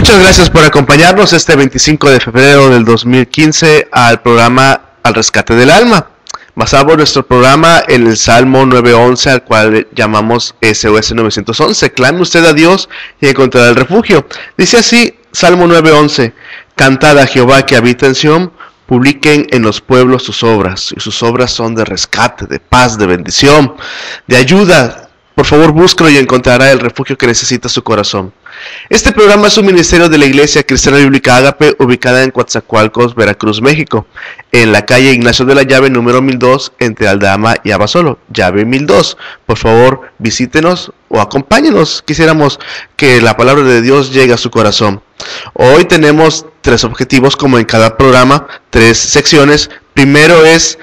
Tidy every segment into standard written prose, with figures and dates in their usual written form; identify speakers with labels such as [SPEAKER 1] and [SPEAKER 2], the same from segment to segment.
[SPEAKER 1] Muchas gracias por acompañarnos este 25 de febrero del 2015 al programa Al Rescate del Alma. Basamos nuestro programa en el Salmo 911, al cual llamamos SOS 911. Clame usted a Dios y encontrará el refugio. Dice así, Salmo 911, cantad a Jehová que habita en Sión, publiquen en los pueblos sus obras. Y sus obras son de rescate, de paz, de bendición, de ayuda. Por favor, búsquelo y encontrará el refugio que necesita su corazón. Este programa es un ministerio de la Iglesia Cristiana Bíblica Ágape, ubicada en Coatzacoalcos, Veracruz, México, en la calle Ignacio de la Llave, número 1002, entre Aldama y Abasolo, llave 1002. Por favor, visítenos o acompáñenos. Quisiéramos que la palabra de Dios llegue a su corazón. Hoy tenemos 3 objetivos, como en cada programa, 3 secciones. Primero es,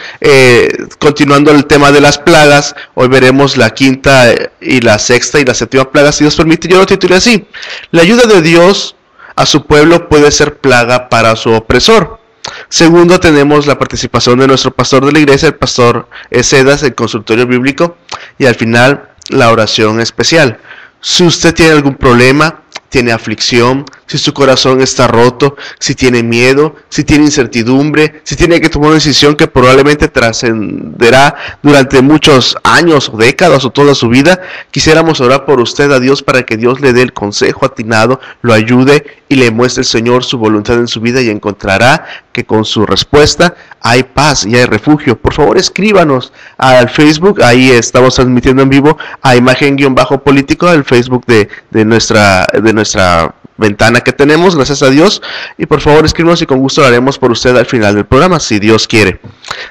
[SPEAKER 1] continuando el tema de las plagas, hoy veremos la 5ª y la 6ª y la 7ª plaga, si Dios permite. Yo lo titulé así: la ayuda de Dios a su pueblo puede ser plaga para su opresor. Segundo, tenemos la participación de nuestro pastor de la iglesia, el pastor Cedas, el consultorio bíblico. Y al final, la oración especial. Si usted tiene algún problema, tiene aflicción, si su corazón está roto, si tiene miedo, si tiene incertidumbre, si tiene que tomar una decisión que probablemente trascenderá durante muchos años o décadas o toda su vida, quisiéramos orar por usted a Dios para que Dios le dé el consejo atinado, lo ayude y le muestre el Señor su voluntad en su vida, y encontrará que con su respuesta hay paz y hay refugio. Por favor, escríbanos al Facebook, ahí estamos transmitiendo en vivo a Imagen-Político, el Facebook de nuestra ventana que tenemos, gracias a Dios. Y por favor, escríbanos y con gusto lo haremos por usted al final del programa, si Dios quiere.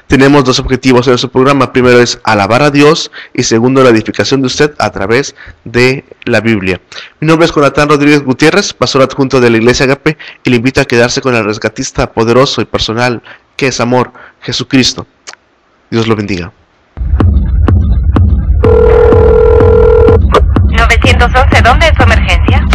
[SPEAKER 1] Tenemos 2 objetivos en nuestro programa. Primero es alabar a Dios, y segundo, la edificación de usted a través de la Biblia. Mi nombre es Jonathan Rodríguez Gutiérrez, pastor adjunto de la Iglesia Ágape, y le invito a quedarse con el rescatista poderoso y personal que es amor, Jesucristo. Dios lo bendiga.
[SPEAKER 2] 911, ¿dónde es su emergencia?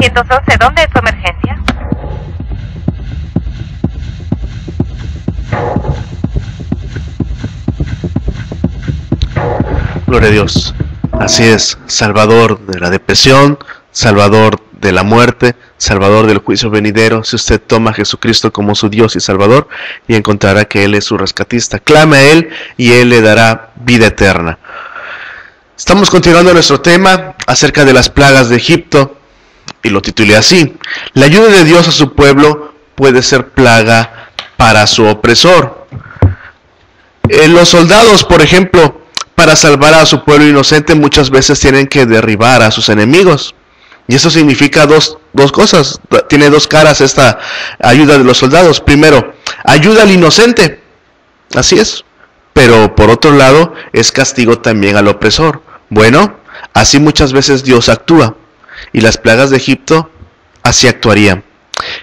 [SPEAKER 2] 511, ¿dónde es su emergencia?
[SPEAKER 1] Gloria a Dios. Así es, Salvador de la depresión, Salvador de la muerte, Salvador del juicio venidero. Si usted toma a Jesucristo como su Dios y Salvador, y encontrará que Él es su rescatista, clame a Él y Él le dará vida eterna. Estamos continuando nuestro tema acerca de las plagas de Egipto, y lo titulé así: la ayuda de Dios a su pueblo puede ser plaga para su opresor. Los soldados, por ejemplo, para salvar a su pueblo inocente, muchas veces tienen que derribar a sus enemigos. Y eso significa dos cosas. Tiene dos caras esta ayuda de los soldados. Primero, ayuda al inocente. Así es. Pero por otro lado, es castigo también al opresor. Bueno, así muchas veces Dios actúa. Y las plagas de Egipto así actuarían.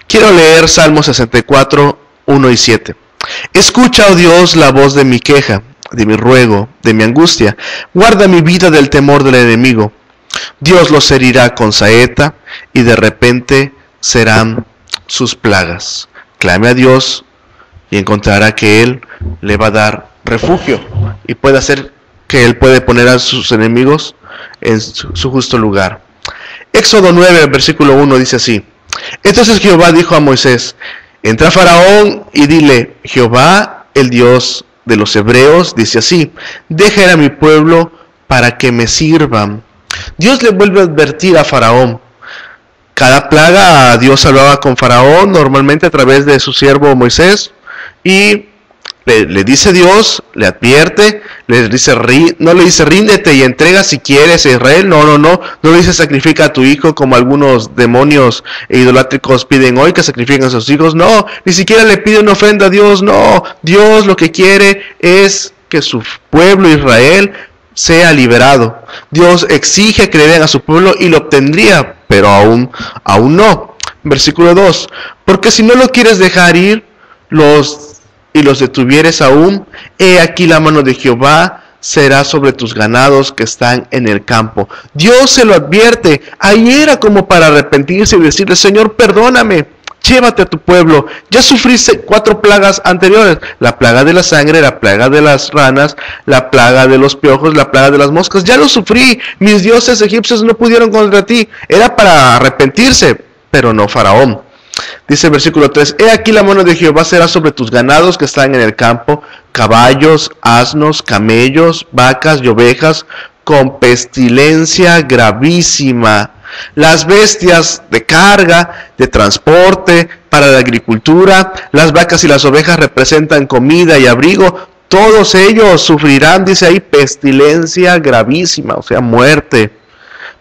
[SPEAKER 1] Quiero leer Salmo 64, 1 y 7. Escucha, oh Dios, la voz de mi queja, de mi ruego, de mi angustia. Guarda mi vida del temor del enemigo. Dios los herirá con saeta, y de repente serán sus plagas. Clame a Dios y encontrará que Él le va a dar refugio, y puede hacer que Él puede poner a sus enemigos en su justo lugar. Éxodo 9, versículo 1 dice así: entonces Jehová dijo a Moisés: entra a Faraón y dile, Jehová, el Dios de los hebreos, dice así: deja ir a mi pueblo para que me sirvan. Dios le vuelve a advertir a Faraón. Cada plaga Dios hablaba con Faraón, normalmente a través de su siervo Moisés, y le dice Dios, le advierte, le dice, no le dice ríndete y entrega si quieres a Israel, no le dice sacrifica a tu hijo como algunos demonios e idolátricos piden hoy que sacrifiquen a sus hijos, no, ni siquiera le pide una ofrenda a Dios, no, Dios lo que quiere es que su pueblo Israel sea liberado. Dios exige que le den a su pueblo y lo obtendría, pero aún no. Versículo 2, porque si no lo quieres dejar ir, los detuvieres aún, he aquí la mano de Jehová será sobre tus ganados que están en el campo. Dios se lo advierte. Ahí era como para arrepentirse y decirle, Señor, perdóname, llévate a tu pueblo. Ya sufriste 4 plagas anteriores: la plaga de la sangre, la plaga de las ranas, la plaga de los piojos, la plaga de las moscas. Ya lo sufrí. Mis dioses egipcios no pudieron contra ti. Era para arrepentirse, pero no Faraón. Dice el versículo 3, he aquí la mano de Jehová será sobre tus ganados que están en el campo, caballos, asnos, camellos, vacas y ovejas, con pestilencia gravísima. Las bestias de carga, de transporte, para la agricultura, las vacas y las ovejas representan comida y abrigo, todos ellos sufrirán, dice ahí, pestilencia gravísima, o sea, muerte.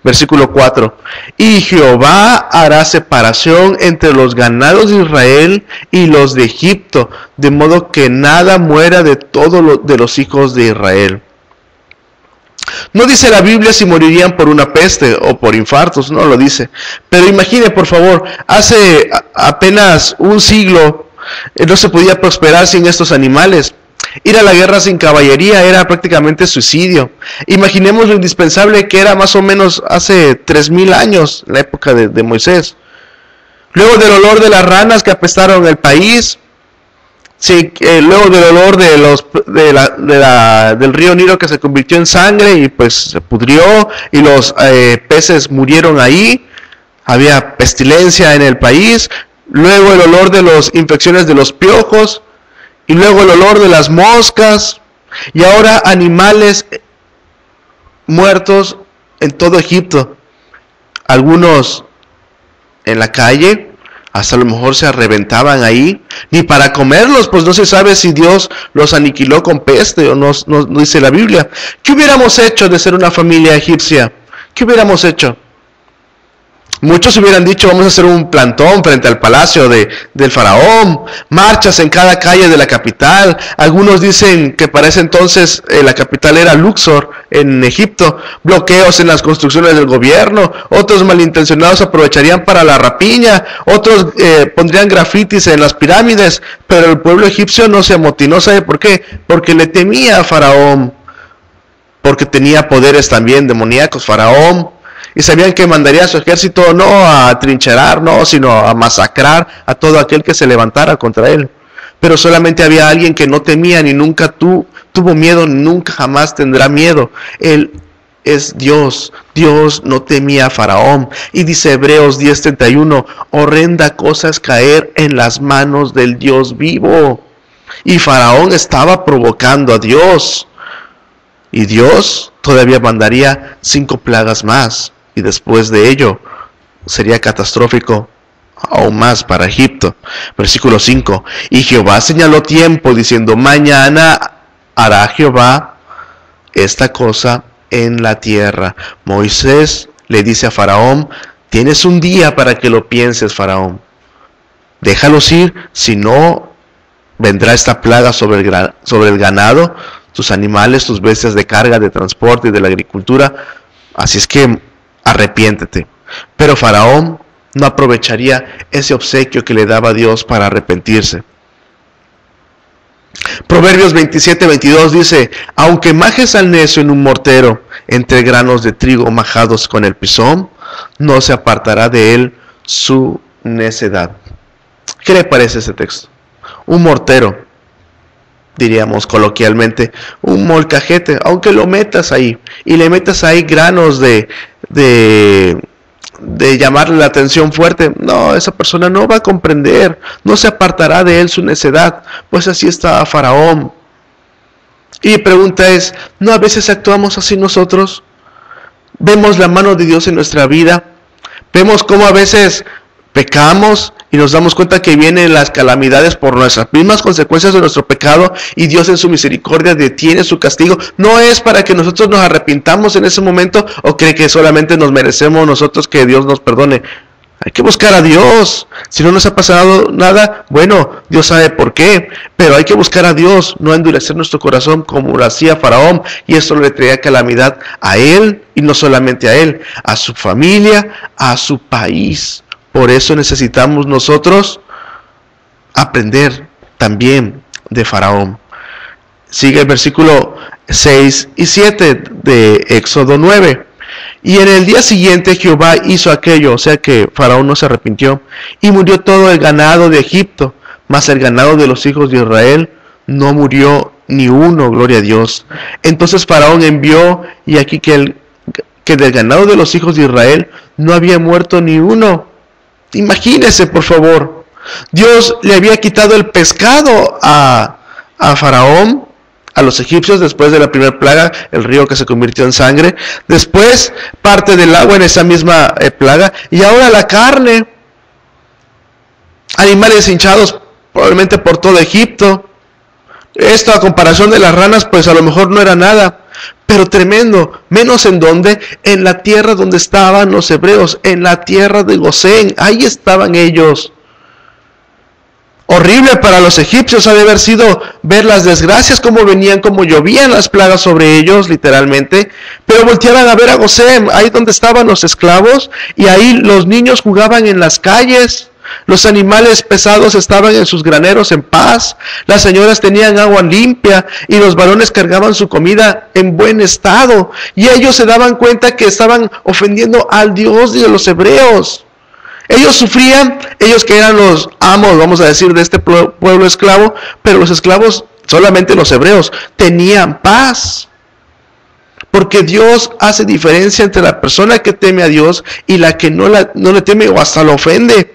[SPEAKER 1] Versículo 4, y Jehová hará separación entre los ganados de Israel y los de Egipto, de modo que nada muera de todos de los hijos de Israel. No dice la Biblia si morirían por una peste o por infartos, no lo dice. Pero imagine, por favor, hace apenas un siglo no se podía prosperar sin estos animales. Ir a la guerra sin caballería era prácticamente suicidio. Imaginemos lo indispensable que era más o menos hace 3000 años, la época de Moisés. Luego del olor de las ranas que apestaron el país, sí, luego del olor del río Nilo que se convirtió en sangre y pues se pudrió y los peces murieron ahí, había pestilencia en el país. Luego el olor de las infecciones de los piojos, y luego el olor de las moscas, y ahora animales muertos en todo Egipto. Algunos en la calle, hasta a lo mejor se reventaban ahí, ni para comerlos, pues no se sabe si Dios los aniquiló con peste o no dice la Biblia. ¿Qué hubiéramos hecho de ser una familia egipcia? ¿Qué hubiéramos hecho? Muchos hubieran dicho, vamos a hacer un plantón frente al palacio del faraón, marchas en cada calle de la capital. Algunos dicen que para ese entonces la capital era Luxor en Egipto, bloqueos en las construcciones del gobierno. Otros malintencionados aprovecharían para la rapiña, otros pondrían grafitis en las pirámides, pero el pueblo egipcio no se amotinó. ¿Sabe por qué? Porque le temía a Faraón, porque tenía poderes también demoníacos. Faraón Y sabían que mandaría a su ejército no a trincherar, no, sino a masacrar a todo aquel que se levantara contra él. Pero solamente había alguien que no temía ni nunca tuvo miedo, nunca jamás tendrá miedo. Él es Dios. Dios no temía a Faraón. Y dice Hebreos 10:31, horrenda cosa es caer en las manos del Dios vivo. Y Faraón estaba provocando a Dios. Y Dios todavía mandaría 5 plagas más. Y después de ello sería catastrófico aún más para Egipto. Versículo 5. Y Jehová señaló tiempo diciendo, mañana hará Jehová esta cosa en la tierra. Moisés le dice a Faraón, tienes un día para que lo pienses, Faraón. Déjalos ir, si no vendrá esta plaga sobre el ganado, tus animales, tus bestias de carga, de transporte y de la agricultura. Así es que arrepiéntete. Pero Faraón no aprovecharía ese obsequio que le daba Dios para arrepentirse. Proverbios 27:22 dice, aunque majes al necio en un mortero, entre granos de trigo majados con el pisón, no se apartará de él su necedad. ¿Qué le parece ese texto? Un mortero, diríamos coloquialmente, un molcajete, aunque lo metas ahí, y le metas ahí granos de llamarle la atención fuerte, no, esa persona no va a comprender, no se apartará de él su necedad, pues así está Faraón. Y mi pregunta es, ¿no a veces actuamos así nosotros? Vemos la mano de Dios en nuestra vida, vemos cómo a veces pecamos y nos damos cuenta que vienen las calamidades por nuestras mismas consecuencias de nuestro pecado, y Dios en su misericordia detiene su castigo. No es para que nosotros nos arrepintamos en ese momento, o cree que solamente nos merecemos nosotros que Dios nos perdone. Hay que buscar a Dios. Si no nos ha pasado nada, bueno, Dios sabe por qué, pero hay que buscar a Dios, no endurecer nuestro corazón como lo hacía Faraón, y esto le traía calamidad a él, y no solamente a él, a su familia, a su país. Por eso necesitamos nosotros aprender también de Faraón. Sigue el versículo 6 y 7 de Éxodo 9. Y en el día siguiente Jehová hizo aquello, o sea que Faraón no se arrepintió, y murió todo el ganado de Egipto, mas el ganado de los hijos de Israel no murió ni uno, gloria a Dios. Entonces Faraón envió, y aquí que del ganado de los hijos de Israel no había muerto ni uno. Imagínese, por favor, Dios le había quitado el pescado a Faraón, a los egipcios, después de la primera plaga, el río que se convirtió en sangre, después parte del agua en esa misma plaga, y ahora la carne, animales hinchados probablemente por todo Egipto. Esto a comparación de las ranas, pues a lo mejor no era nada, pero tremendo. Menos en donde, en la tierra donde estaban los hebreos, en la tierra de Gosén, ahí estaban ellos. Horrible para los egipcios ha de haber sido ver las desgracias, como venían, como llovían las plagas sobre ellos, literalmente. Pero volteaban a ver a Gosén, ahí donde estaban los esclavos, y ahí los niños jugaban en las calles. Los animales pesados estaban en sus graneros en paz, las señoras tenían agua limpia y los varones cargaban su comida en buen estado. Y ellos se daban cuenta que estaban ofendiendo al Dios de los hebreos. Ellos sufrían, ellos que eran los amos, vamos a decir, de este pueblo esclavo, pero los esclavos, solamente los hebreos, tenían paz. Porque Dios hace diferencia entre la persona que teme a Dios y la que no le teme o hasta lo ofende.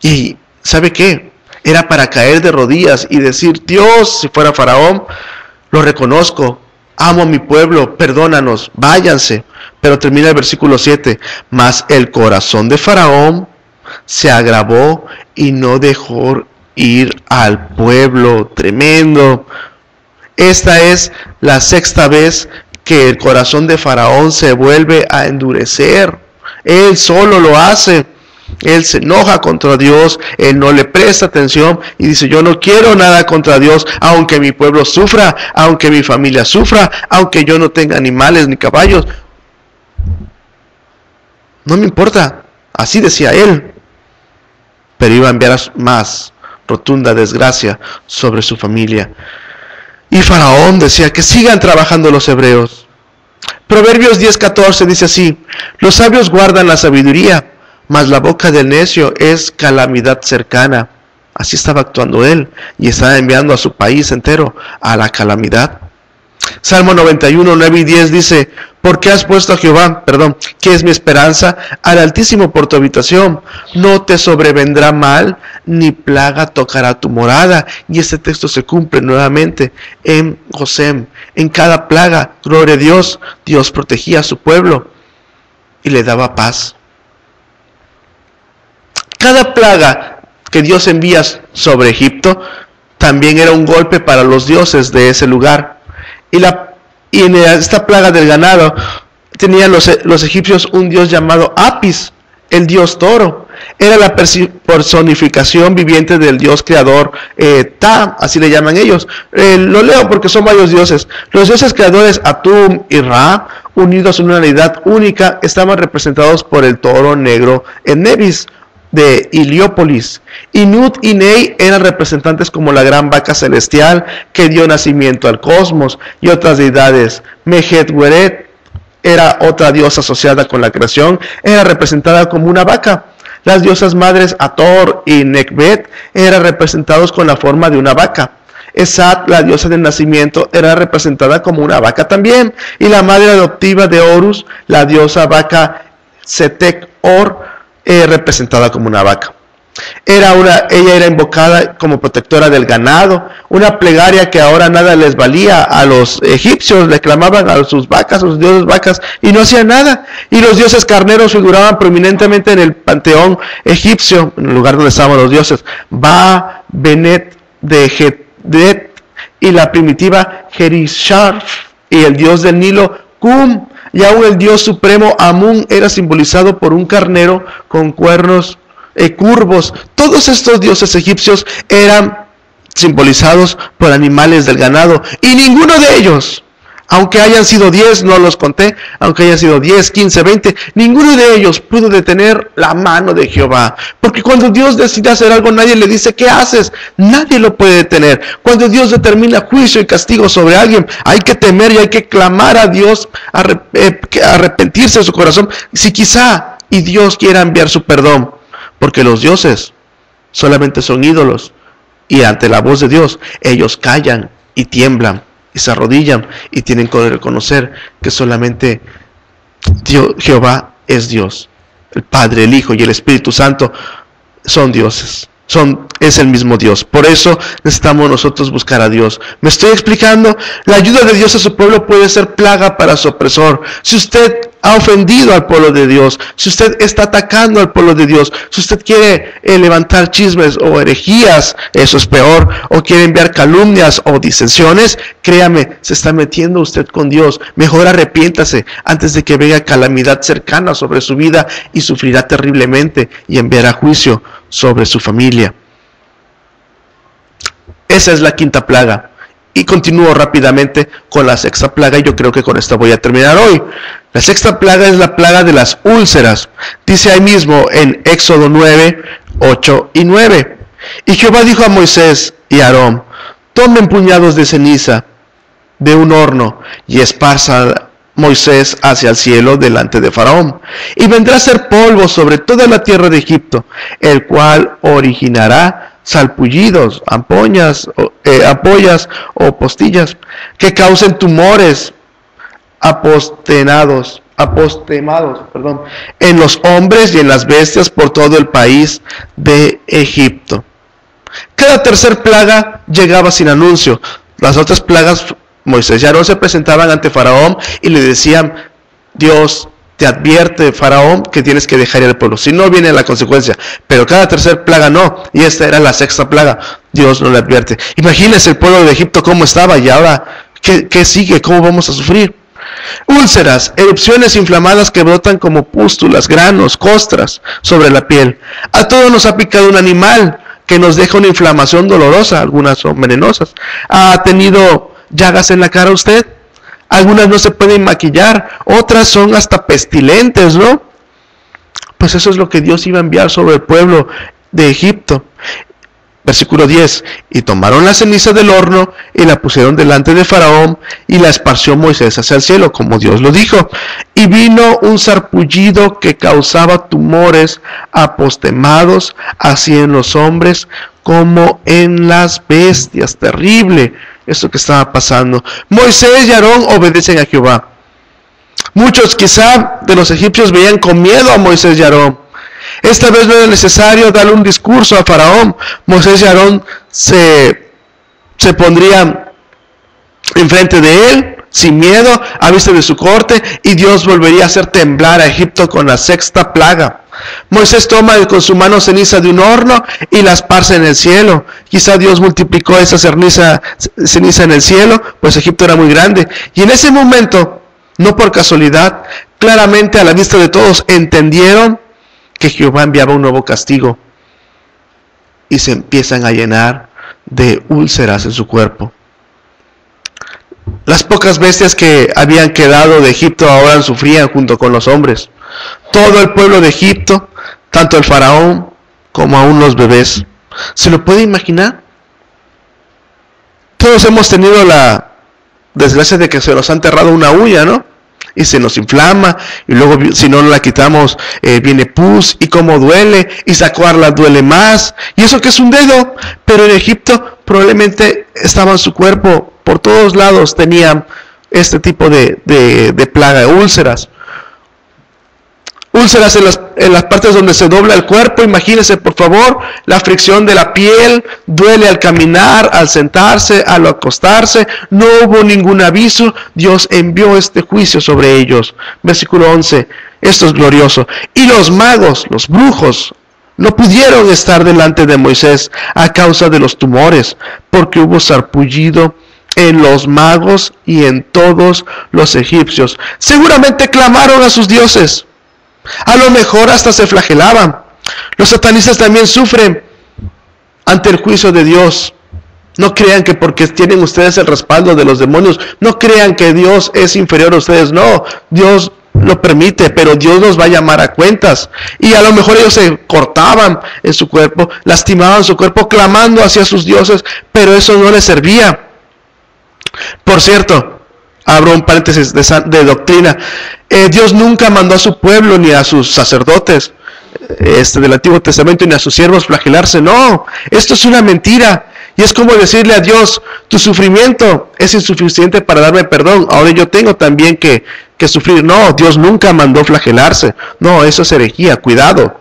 [SPEAKER 1] Y ¿sabe qué? Era para caer de rodillas y decir, Dios, si fuera Faraón, lo reconozco, amo a mi pueblo, perdónanos, váyanse. Pero termina el versículo 7, mas el corazón de Faraón se agravó y no dejó ir al pueblo. Tremendo. Esta es la 6ª vez que el corazón de Faraón se vuelve a endurecer. Él solo lo hace. Él se enoja contra Dios, él no le presta atención y dice, yo no quiero nada contra Dios, aunque mi pueblo sufra, aunque mi familia sufra, aunque yo no tenga animales ni caballos. No me importa, así decía él. Pero iba a enviar más rotunda desgracia sobre su familia. Y Faraón decía que sigan trabajando los hebreos. Proverbios 10:14 dice así: los sabios guardan la sabiduría, mas la boca del necio es calamidad cercana. Así estaba actuando él, y estaba enviando a su país entero a la calamidad. Salmo 91, 9 y 10 dice: ¿por qué has puesto a Jehová, que es mi esperanza, al Altísimo por tu habitación? No te sobrevendrá mal, ni plaga tocará tu morada. Y este texto se cumple nuevamente en Gosén. En cada plaga, gloria a Dios, Dios protegía a su pueblo y le daba paz. Cada plaga que Dios envía sobre Egipto también era un golpe para los dioses de ese lugar. Y en esta plaga del ganado tenían los egipcios un dios llamado Apis, el dios toro. Era la personificación viviente del dios creador Ta, así le llaman ellos. Lo leo porque son varios dioses. Los dioses creadores Atum y Ra, unidos en una unidad única, estaban representados por el toro negro Nebis de Heliópolis. Y Nut y Ney eran representantes como la gran vaca celestial que dio nacimiento al cosmos y otras deidades. Mehet-Weret era otra diosa asociada con la creación, era representada como una vaca. Las diosas madres Hathor y Nekhbet eran representados con la forma de una vaca. Esat, la diosa del nacimiento, era representada como una vaca también. Y la madre adoptiva de Horus, la diosa vaca Setek-Or, representada como una vaca. Ella era invocada como protectora del ganado, una plegaria que ahora nada les valía. A los egipcios le clamaban a sus vacas, a sus dioses vacas, y no hacían nada. Y los dioses carneros figuraban prominentemente en el panteón egipcio, en el lugar donde estaban los dioses. Ba, Benet de Gedet, y la primitiva Jerishar, y el dios del Nilo, Cum. Y aún el dios supremo Amun era simbolizado por un carnero con cuernos curvos. Todos estos dioses egipcios eran simbolizados por animales del ganado. Y ninguno de ellos, aunque hayan sido 10, no los conté, aunque hayan sido 10, 15, 20, ninguno de ellos pudo detener la mano de Jehová. Porque cuando Dios decide hacer algo, nadie le dice: ¿qué haces? Nadie lo puede detener. Cuando Dios determina juicio y castigo sobre alguien, hay que temer y hay que clamar a Dios, arrepentirse de su corazón, si quizá y Dios quiera enviar su perdón. Porque los dioses solamente son ídolos, y ante la voz de Dios ellos callan y tiemblan y se arrodillan y tienen que reconocer que solamente Dios, Jehová es Dios. El Padre, el Hijo y el Espíritu Santo son dioses. Es el mismo Dios. Por eso necesitamos nosotros buscar a Dios. ¿Me estoy explicando? La ayuda de Dios a su pueblo puede ser plaga para su opresor. Si usted ha ofendido al pueblo de Dios, si usted está atacando al pueblo de Dios, si usted quiere levantar chismes o herejías, eso es peor, o quiere enviar calumnias o disensiones, créame, se está metiendo usted con Dios. Mejor arrepiéntase antes de que venga calamidad cercana sobre su vida y sufrirá terriblemente y enviará juicio sobre su familia. Esa es la quinta plaga. Y continúo rápidamente con la sexta plaga, y yo creo que con esta voy a terminar hoy. La sexta plaga es la plaga de las úlceras. Dice ahí mismo en Éxodo 9, 8 y 9. Y Jehová dijo a Moisés y a Aarón: tomen puñados de ceniza de un horno y esparza Moisés hacia el cielo delante de Faraón. Y vendrá a ser polvo sobre toda la tierra de Egipto, el cual originará salpullidos, ampollas o postillas, que causen tumores apostemados, en los hombres y en las bestias por todo el país de Egipto. Cada tercer plaga llegaba sin anuncio. Las otras plagas, Moisés y Aarón se presentaban ante Faraón y le decían: Dios te advierte, Faraón, que tienes que dejar ir al pueblo, si no viene la consecuencia. Pero cada tercer plaga no, y esta era la sexta plaga. Dios no le advierte. Imagínense el pueblo de Egipto cómo estaba, y ahora ¿qué sigue? ¿Cómo vamos a sufrir? Úlceras, erupciones inflamadas que brotan como pústulas, granos, costras sobre la piel. A todos nos ha picado un animal que nos deja una inflamación dolorosa, algunas son venenosas. ¿Ha tenido llagas en la cara usted? Algunas no se pueden maquillar, otras son hasta pestilentes, ¿no? Pues eso es lo que Dios iba a enviar sobre el pueblo de Egipto. Versículo 10, y tomaron la ceniza del horno y la pusieron delante de Faraón y la esparció Moisés hacia el cielo, como Dios lo dijo. Y vino un sarpullido que causaba tumores apostemados, así en los hombres como en las bestias. Terrible esto que estaba pasando. Moisés y Aarón obedecen a Jehová. Muchos quizá de los egipcios veían con miedo a Moisés y Aarón. Esta vez no era necesario darle un discurso a Faraón. Moisés y Aarón se pondrían enfrente de él, sin miedo, a vista de su corte, y Dios volvería a hacer temblar a Egipto con la sexta plaga. Moisés toma con su mano ceniza de un horno y la esparce en el cielo. Quizá Dios multiplicó esa ceniza en el cielo, pues Egipto era muy grande. Y en ese momento, no por casualidad, claramente a la vista de todos entendieron que Jehová enviaba un nuevo castigo y se empiezan a llenar de úlceras en su cuerpo. Las pocas bestias que habían quedado de Egipto ahora sufrían junto con los hombres. Todo el pueblo de Egipto, tanto el faraón como aún los bebés. ¿Se lo puede imaginar? Todos hemos tenido la desgracia de que se nos ha enterrado una uña, ¿no? Y se nos inflama, y luego si no la quitamos viene pus, y cómo duele, y sacarla duele más, y eso que es un dedo. Pero en Egipto probablemente estaba en su cuerpo, por todos lados tenían este tipo de plaga, de úlceras. Úlceras en las partes donde se dobla el cuerpo. Imagínense por favor la fricción de la piel, duele al caminar, al sentarse, al acostarse. No hubo ningún aviso, Dios envió este juicio sobre ellos. Versículo 11, esto es glorioso. Y los magos, los brujos, no pudieron estar delante de Moisés a causa de los tumores, porque hubo sarpullido en los magos y en todos los egipcios. Seguramente clamaron a sus dioses. A lo mejor hasta se flagelaban. Los satanistas también sufren ante el juicio de Dios. No crean que porque tienen ustedes el respaldo de los demonios, no crean que Dios es inferior a ustedes. No, Dios lo permite, pero Dios los va a llamar a cuentas. Y a lo mejor ellos se cortaban en su cuerpo, lastimaban su cuerpo, clamando hacia sus dioses, pero eso no les servía. Por cierto, abro un paréntesis de doctrina. Dios nunca mandó a su pueblo ni a sus sacerdotes del Antiguo Testamento ni a sus siervos flagelarse. No, esto es una mentira. Y es como decirle a Dios, tu sufrimiento es insuficiente para darme perdón, ahora yo tengo también que sufrir. No, Dios nunca mandó flagelarse. No, eso es herejía, cuidado.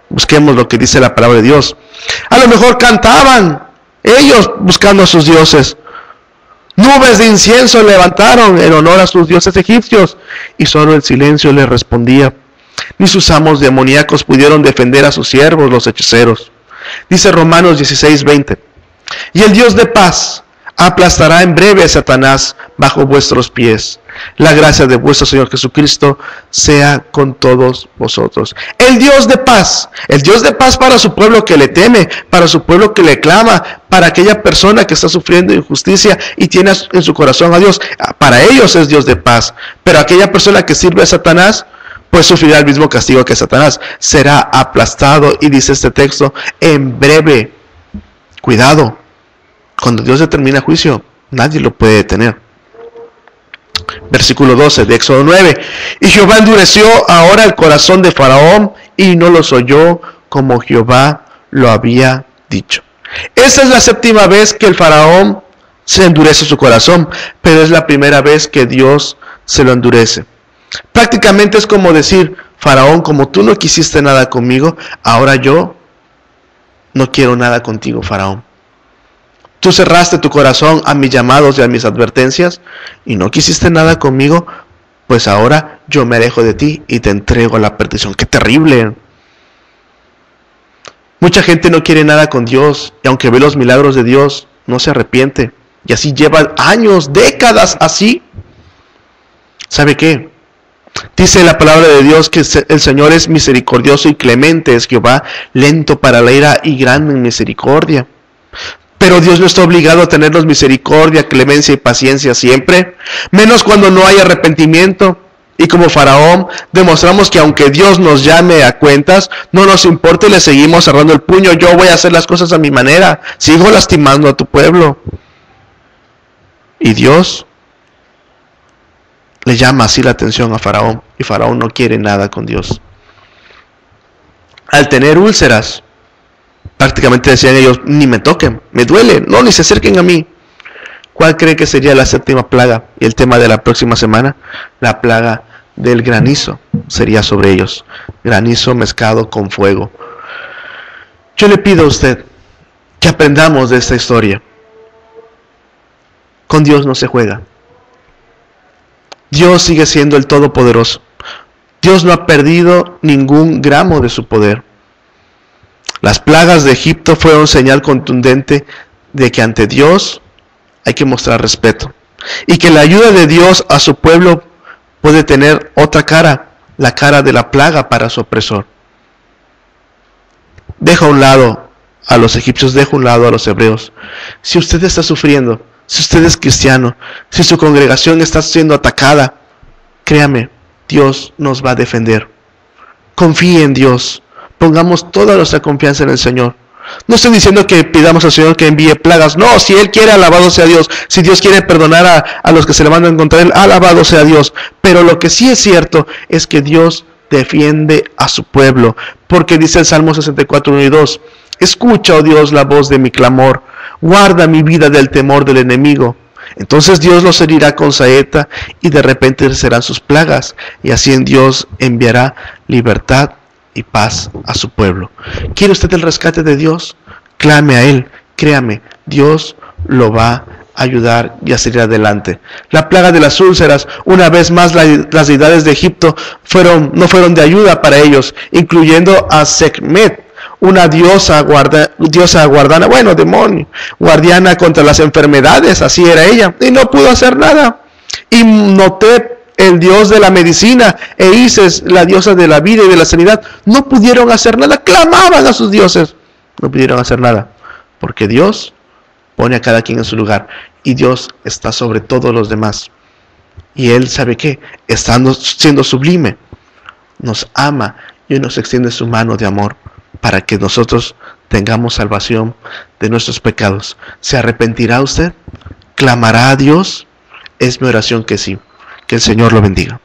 [SPEAKER 1] Busquemos lo que dice la palabra de Dios. A lo mejor cantaban ellos buscando a sus dioses. Nubes de incienso levantaron en honor a sus dioses egipcios, y solo el silencio les respondía. Ni sus amos demoníacos pudieron defender a sus siervos, los hechiceros. Dice Romanos 16:20. Y el Dios de paz aplastará en breve a Satanás bajo vuestros pies. La gracia de vuestro Señor Jesucristo sea con todos vosotros. El Dios de paz para su pueblo que le teme, para su pueblo que le clama, para aquella persona que está sufriendo injusticia y tiene en su corazón a Dios. Para ellos es Dios de paz, pero aquella persona que sirve a Satanás, pues sufrirá el mismo castigo que Satanás. Será aplastado, y dice este texto, en breve. Cuidado, cuando Dios determina juicio, nadie lo puede detener. Versículo 12 de Éxodo 9. Y Jehová endureció ahora el corazón de Faraón, y no los oyó como Jehová lo había dicho. Esta es la séptima vez que el Faraón se endurece su corazón, pero es la primera vez que Dios se lo endurece. Prácticamente es como decir, Faraón, como tú no quisiste nada conmigo, ahora yo no quiero nada contigo, Faraón. Tú cerraste tu corazón a mis llamados y a mis advertencias y no quisiste nada conmigo, pues ahora yo me alejo de ti y te entrego a la perdición. ¡Qué terrible! Mucha gente no quiere nada con Dios, y aunque ve los milagros de Dios, no se arrepiente. Y así lleva años, décadas así. ¿Sabe qué? Dice la palabra de Dios que el Señor es misericordioso y clemente, es Jehová lento para la ira y grande en misericordia. Pero Dios no está obligado a tenernos misericordia, clemencia y paciencia siempre, menos cuando no hay arrepentimiento. Y como Faraón, demostramos que aunque Dios nos llame a cuentas, no nos importa y le seguimos cerrando el puño. Yo voy a hacer las cosas a mi manera. Sigo lastimando a tu pueblo. Y Dios le llama así la atención a Faraón. Y Faraón no quiere nada con Dios. Al tener úlceras, prácticamente decían ellos, ni me toquen, me duele, no, ni se acerquen a mí. ¿Cuál cree que sería la séptima plaga? Y el tema de la próxima semana, la plaga del granizo sería sobre ellos. Granizo mezclado con fuego. Yo le pido a usted que aprendamos de esta historia. Con Dios no se juega. Dios sigue siendo el Todopoderoso. Dios no ha perdido ningún gramo de su poder. Las plagas de Egipto fueron señal contundente de que ante Dios hay que mostrar respeto. Y que la ayuda de Dios a su pueblo puede tener otra cara, la cara de la plaga para su opresor. Deja a un lado a los egipcios, deja a un lado a los hebreos. Si usted está sufriendo, si usted es cristiano, si su congregación está siendo atacada, créame, Dios nos va a defender. Confíe en Dios. Pongamos toda nuestra confianza en el Señor. No estoy diciendo que pidamos al Señor que envíe plagas. No, si Él quiere, alabado sea Dios. Si Dios quiere perdonar a los que se levantan contra Él, alabado sea Dios. Pero lo que sí es cierto es que Dios defiende a su pueblo. Porque dice el Salmo 64, 1 y 2. Escucha, oh Dios, la voz de mi clamor. Guarda mi vida del temor del enemigo. Entonces Dios los herirá con saeta y de repente serán sus plagas. Y así en Dios enviará libertad y paz a su pueblo. ¿Quiere usted el rescate de Dios? Clame a Él. Créame, Dios lo va a ayudar y a salir adelante. La plaga de las úlceras, una vez más las deidades de Egipto no fueron de ayuda para ellos, incluyendo a Sekhmet, una diosa guardiana, demonio, guardiana contra las enfermedades, así era ella, y no pudo hacer nada. Y Notep, el dios de la medicina, e Isis, la diosa de la vida y de la sanidad, no pudieron hacer nada, clamaban a sus dioses, no pudieron hacer nada, porque Dios pone a cada quien en su lugar, y Dios está sobre todos los demás, y Él, ¿sabe qué? Estando siendo sublime, nos ama y nos extiende su mano de amor, para que nosotros tengamos salvación de nuestros pecados. ¿Se arrepentirá usted? ¿Clamará a Dios? Es mi oración que sí. Que el Señor lo bendiga.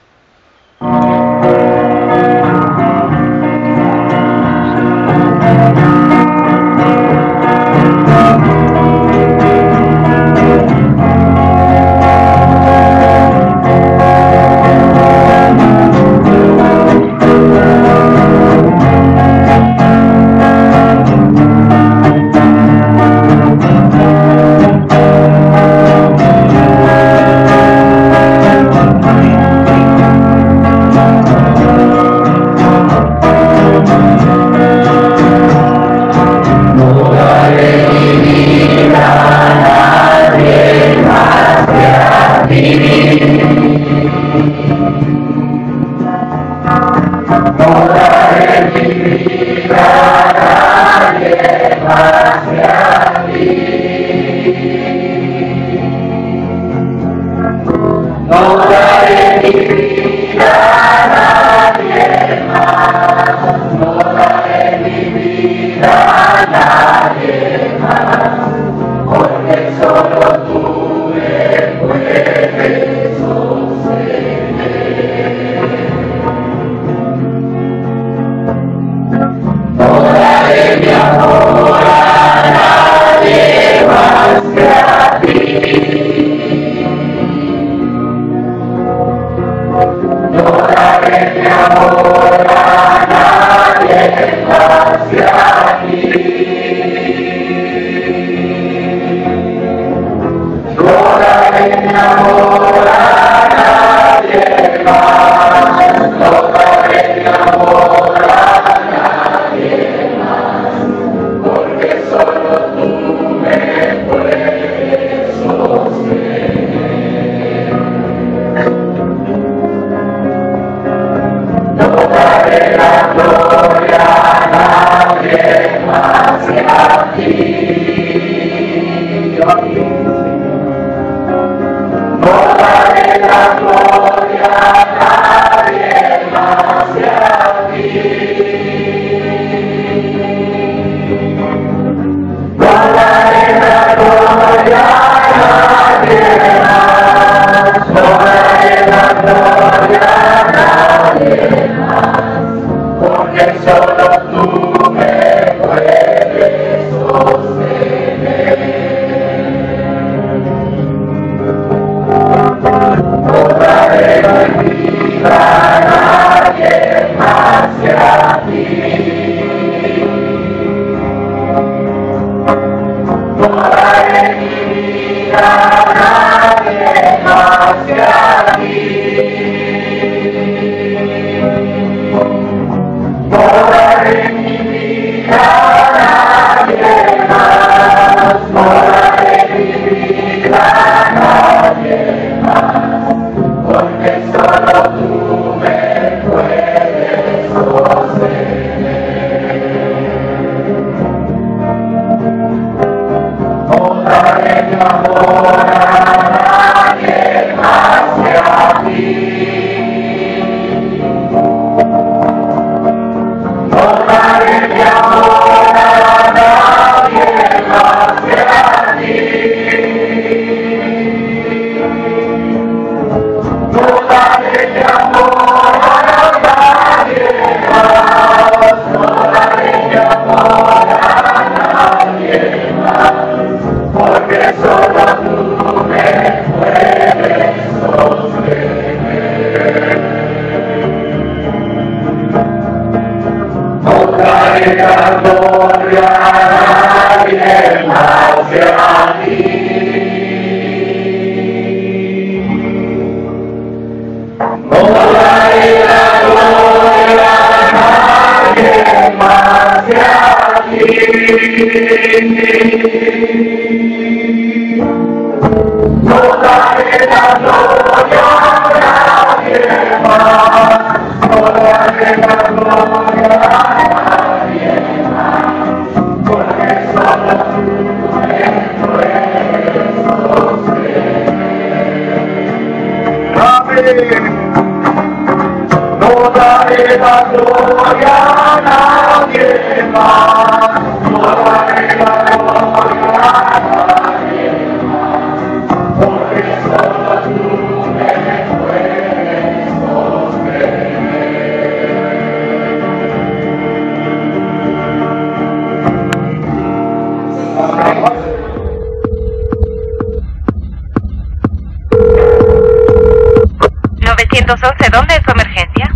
[SPEAKER 2] ¿Dónde es su emergencia?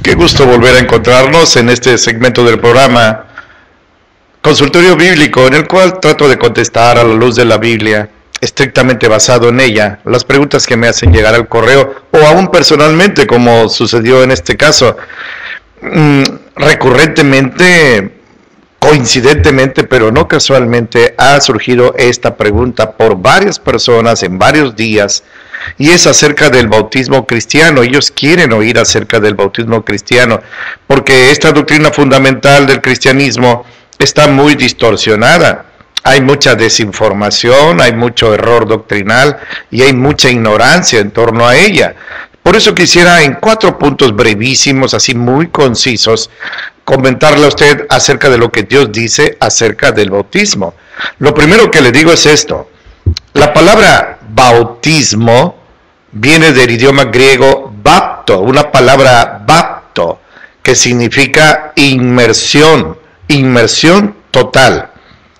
[SPEAKER 3] Qué gusto volver a encontrarnos en este segmento del programa Consultorio Bíblico, en el cual trato de contestar a la luz de la Biblia, estrictamente basado en ella, las preguntas que me hacen llegar al correo o aún personalmente, como sucedió en este caso. Recurrentemente, coincidentemente, pero no casualmente, ha surgido esta pregunta por varias personas en varios días, y es acerca del bautismo cristiano. Ellos quieren oír acerca del bautismo cristiano, porque esta doctrina fundamental del cristianismo está muy distorsionada. Hay mucha desinformación, hay mucho error doctrinal y hay mucha ignorancia en torno a ella. Por eso quisiera en 4 puntos brevísimos, así muy concisos, comentarle a usted acerca de lo que Dios dice acerca del bautismo. Lo primero que le digo es esto: la palabra bautismo viene del idioma griego bapto, una palabra bapto, que significa inmersión, inmersión total,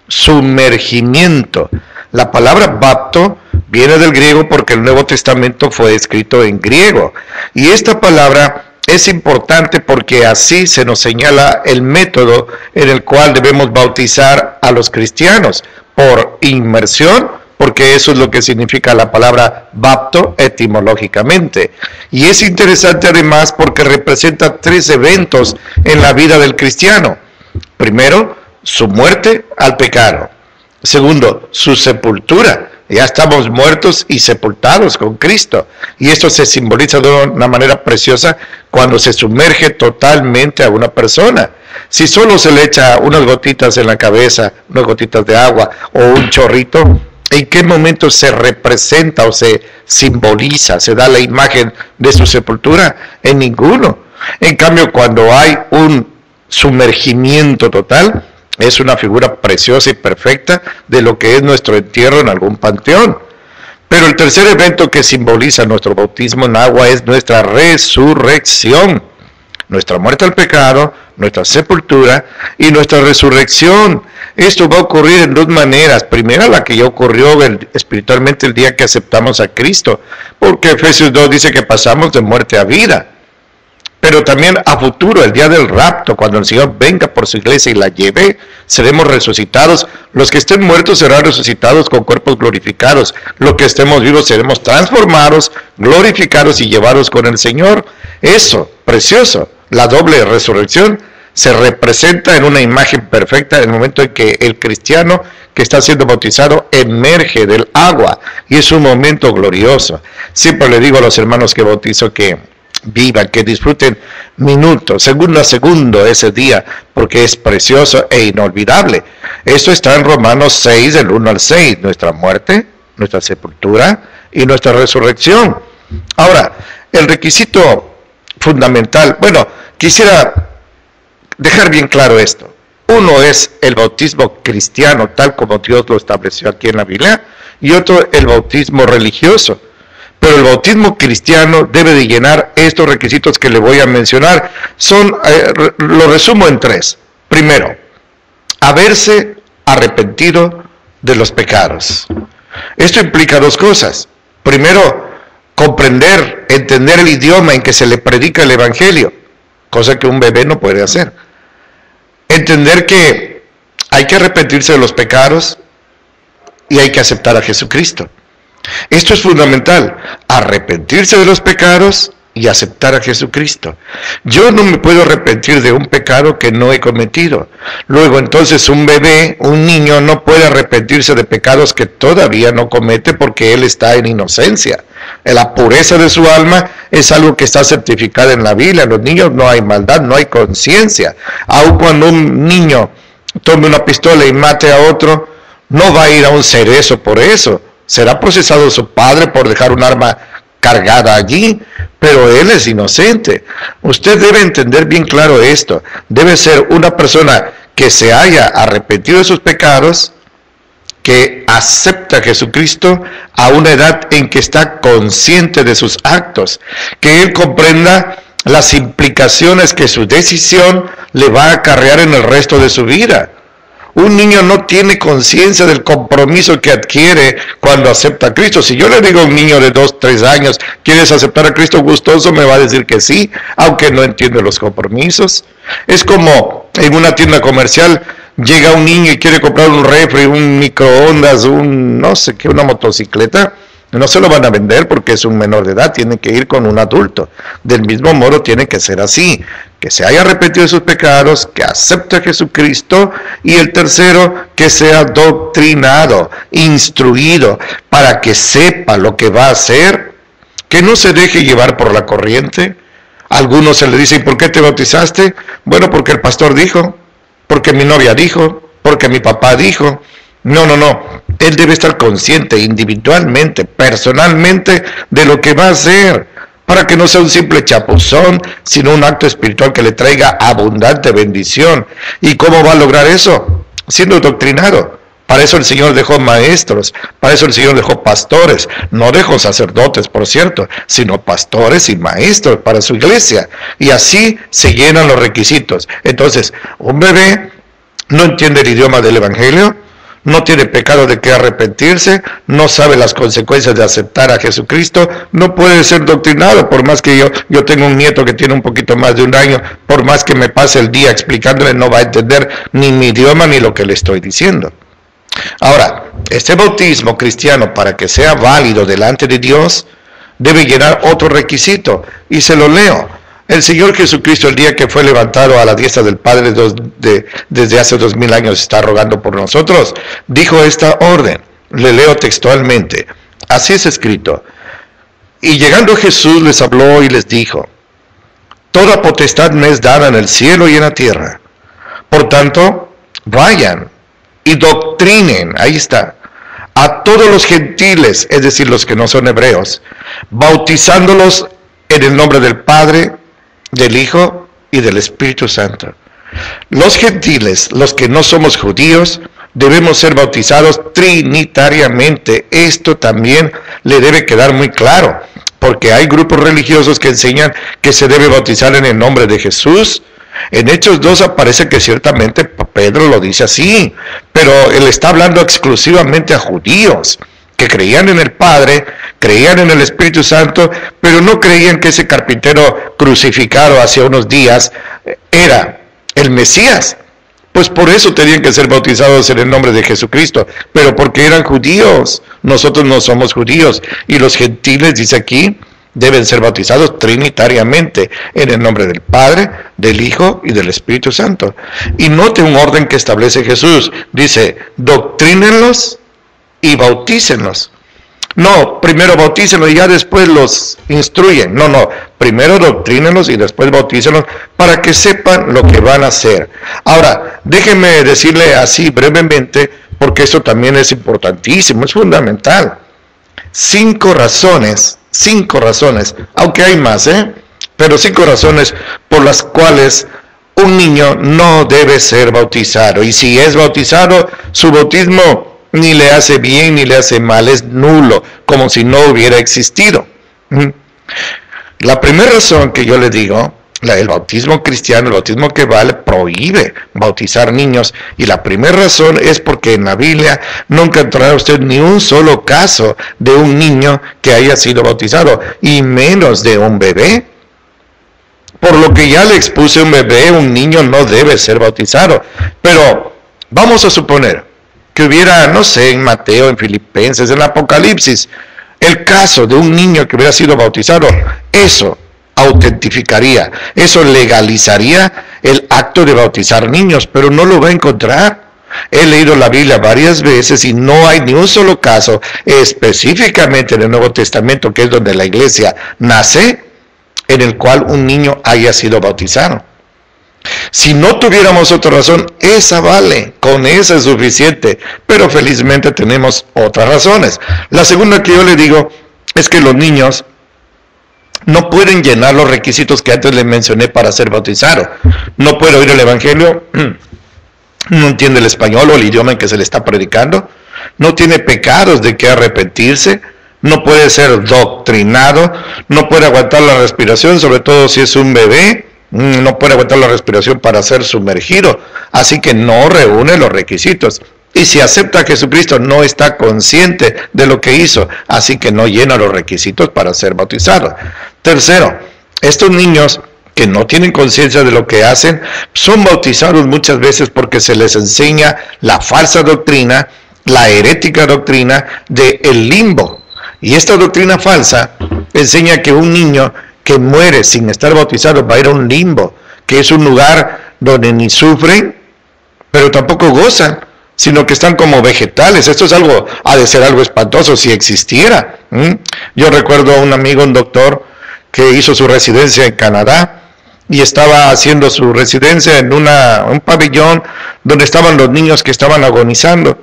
[SPEAKER 3] sumergimiento. La palabra bapto viene del griego porque el Nuevo Testamento fue escrito en griego, y esta palabra es importante porque así se nos señala el método en el cual debemos bautizar a los cristianos, por inmersión, porque eso es lo que significa la palabra bapto etimológicamente. Y es interesante además porque representa 3 eventos en la vida del cristiano. Primero, su muerte al pecado. Segundo, su sepultura. Ya estamos muertos y sepultados con Cristo. Y esto se simboliza de una manera preciosa cuando se sumerge totalmente a una persona. Si solo se le echa unas gotitas en la cabeza, unas gotitas de agua o un chorrito, ¿en qué momento se representa o se simboliza, se da la imagen de su sepultura? En ninguno. En cambio, cuando hay un sumergimiento total, es una figura preciosa y perfecta de lo que es nuestro entierro en algún panteón. Pero el tercer evento que simboliza nuestro bautismo en agua es nuestra resurrección. Nuestra muerte al pecado, nuestra sepultura y nuestra resurrección. Esto va a ocurrir en 2 maneras. Primera, la que ya ocurrió espiritualmente el día que aceptamos a Cristo, porque Efesios 2 dice que pasamos de muerte a vida. Pero también a futuro, el día del rapto, cuando el Señor venga por su iglesia y la lleve, seremos resucitados. Los que estén muertos serán resucitados con cuerpos glorificados. Los que estemos vivos seremos transformados, glorificados y llevados con el Señor. Eso, precioso. La doble resurrección se representa en una imagen perfecta en el momento en que el cristiano que está siendo bautizado emerge del agua. Y es un momento glorioso. Siempre le digo a los hermanos que bautizo que vivan, que disfruten minuto, segundo a segundo ese día, porque es precioso e inolvidable. Esto está en Romanos 6, del 1 al 6, nuestra muerte, nuestra sepultura y nuestra resurrección. Ahora, el requisito fundamental, bueno, quisiera dejar bien claro esto. Uno es el bautismo cristiano, tal como Dios lo estableció aquí en la Biblia, y otro el bautismo religioso. Pero el bautismo cristiano debe de llenar estos requisitos que le voy a mencionar. Lo resumo en 3. Primero, haberse arrepentido de los pecados. Esto implica 2 cosas. Primero, comprender, entender el idioma en que se le predica el Evangelio, cosa que un bebé no puede hacer. Entender que hay que arrepentirse de los pecados y hay que aceptar a Jesucristo. Esto es fundamental, arrepentirse de los pecados y aceptar a Jesucristo. Yo no me puedo arrepentir de un pecado que no he cometido. Luego entonces un bebé, un niño no puede arrepentirse de pecados que todavía no comete porque él está en inocencia. La pureza de su alma es algo que está certificado en la Biblia. En los niños no hay maldad, no hay conciencia. Aun cuando un niño tome una pistola y mate a otro, no va a ir a un cerezo por eso. Será procesado su padre por dejar un arma cargada allí, pero él es inocente. Usted debe entender bien claro esto. Debe ser una persona que se haya arrepentido de sus pecados, que acepta a Jesucristo a una edad en que está consciente de sus actos, que él comprenda las implicaciones que su decisión le va a acarrear en el resto de su vida. Un niño no tiene conciencia del compromiso que adquiere cuando acepta a Cristo. Si yo le digo a un niño de 2, 3 años, ¿quieres aceptar a Cristo gustoso? Me va a decir que sí, aunque no entiende los compromisos. Es como en una tienda comercial, llega un niño y quiere comprar un refri, un microondas, no sé qué, una motocicleta. No se lo van a vender porque es un menor de edad, tiene que ir con un adulto. Del mismo modo tiene que ser así, que se haya arrepentido de sus pecados, que acepte a Jesucristo, y el tercero, que sea doctrinado, instruido, para que sepa lo que va a hacer, que no se deje llevar por la corriente. A algunos se le dice, ¿por qué te bautizaste? Bueno, porque el pastor dijo, porque mi novia dijo, porque mi papá dijo. No. Él debe estar consciente individualmente, personalmente, de lo que va a hacer, para que no sea un simple chapuzón, sino un acto espiritual que le traiga abundante bendición. ¿Y cómo va a lograr eso? Siendo doctrinado. Para eso el Señor dejó maestros, para eso el Señor dejó pastores, no dejó sacerdotes, por cierto, sino pastores y maestros para su iglesia. Y así se llenan los requisitos. Entonces, un bebé no entiende el idioma del Evangelio, no tiene pecado de que arrepentirse, no sabe las consecuencias de aceptar a Jesucristo, no puede ser doctrinado, por más que yo tengo un nieto que tiene un poquito más de 1 año, por más que me pase el día explicándole, no va a entender ni mi idioma ni lo que le estoy diciendo. Ahora, este bautismo cristiano, para que sea válido delante de Dios, debe llenar otro requisito, y se lo leo. El Señor Jesucristo, el día que fue levantado a la diestra del Padre desde hace 2000 años, está rogando por nosotros, dijo esta orden. Le leo textualmente. Así es escrito. Y llegando Jesús les habló y les dijo, toda potestad me es dada en el cielo y en la tierra. Por tanto, vayan y doctrinen, ahí está, a todos los gentiles, es decir, los que no son hebreos, bautizándolos en el nombre del Padre, del Hijo y del Espíritu Santo. Los gentiles, los que no somos judíos, debemos ser bautizados trinitariamente. Esto también le debe quedar muy claro, porque hay grupos religiosos que enseñan que se debe bautizar en el nombre de Jesús. En Hechos 2 aparece que ciertamente Pedro lo dice así, pero él está hablando exclusivamente a judíos que creían en el Padre, creían en el Espíritu Santo, pero no creían que ese carpintero crucificado hace unos días era el Mesías. Pues por eso tenían que ser bautizados en el nombre de Jesucristo, pero porque eran judíos. Nosotros no somos judíos, y los gentiles, dice aquí, deben ser bautizados trinitariamente en el nombre del Padre, del Hijo y del Espíritu Santo. Y note un orden que establece Jesús. Dice, doctrínenlos y bautícenlos. No, primero bautícenlos y ya después los instruyen. No, primero doctrínenlos y después bautícenlos para que sepan lo que van a hacer. Ahora, déjenme decirle así brevemente, porque esto también es importantísimo, es fundamental. 5 razones, aunque hay más, pero 5 razones por las cuales un niño no debe ser bautizado. Y si es bautizado, su bautismo ni le hace bien ni le hace mal, es nulo, como si no hubiera existido. La primera razón que yo le digo El bautismo cristiano, el bautismo que vale, prohíbe bautizar niños. Y la primera razón es porque en la Biblia no encontrará usted ni un solo caso de un niño que haya sido bautizado, y menos de un bebé. Por lo que ya le expuse, un bebé, un niño no debe ser bautizado. Pero vamos a suponer que hubiera, no sé, en Mateo, en Filipenses, en Apocalipsis, el caso de un niño que hubiera sido bautizado. Eso autentificaría, eso legalizaría el acto de bautizar niños, pero no lo va a encontrar. He leído la Biblia varias veces y no hay ni un solo caso, específicamente en el Nuevo Testamento, que es donde la iglesia nace, en el cual un niño haya sido bautizado. Si no tuviéramos otra razón, esa vale, con esa es suficiente, pero felizmente tenemos otras razones. La segunda que yo le digo es que los niños no pueden llenar los requisitos que antes les mencioné para ser bautizados. No puede oír el evangelio, no entiende el español o el idioma en que se le está predicando, no tiene pecados de que arrepentirse, no puede ser doctrinado, no puede aguantar la respiración, sobre todo si es un bebé, no puede aguantar la respiración para ser sumergido, así que no reúne los requisitos. Y si acepta a Jesucristo, no está consciente de lo que hizo, así que no llena los requisitos para ser bautizado. Tercero, estos niños que no tienen conciencia de lo que hacen, son bautizados muchas veces porque se les enseña la falsa doctrina, la herética doctrina del limbo. Y esta doctrina falsa enseña que un niño que muere sin estar bautizado va a ir a un limbo, que es un lugar donde ni sufren, pero tampoco gozan, sino que están como vegetales. Esto es algo, ha de ser algo espantoso si existiera. Yo recuerdo a un amigo, un doctor, que hizo su residencia en Canadá y estaba haciendo su residencia en un pabellón donde estaban los niños que estaban agonizando.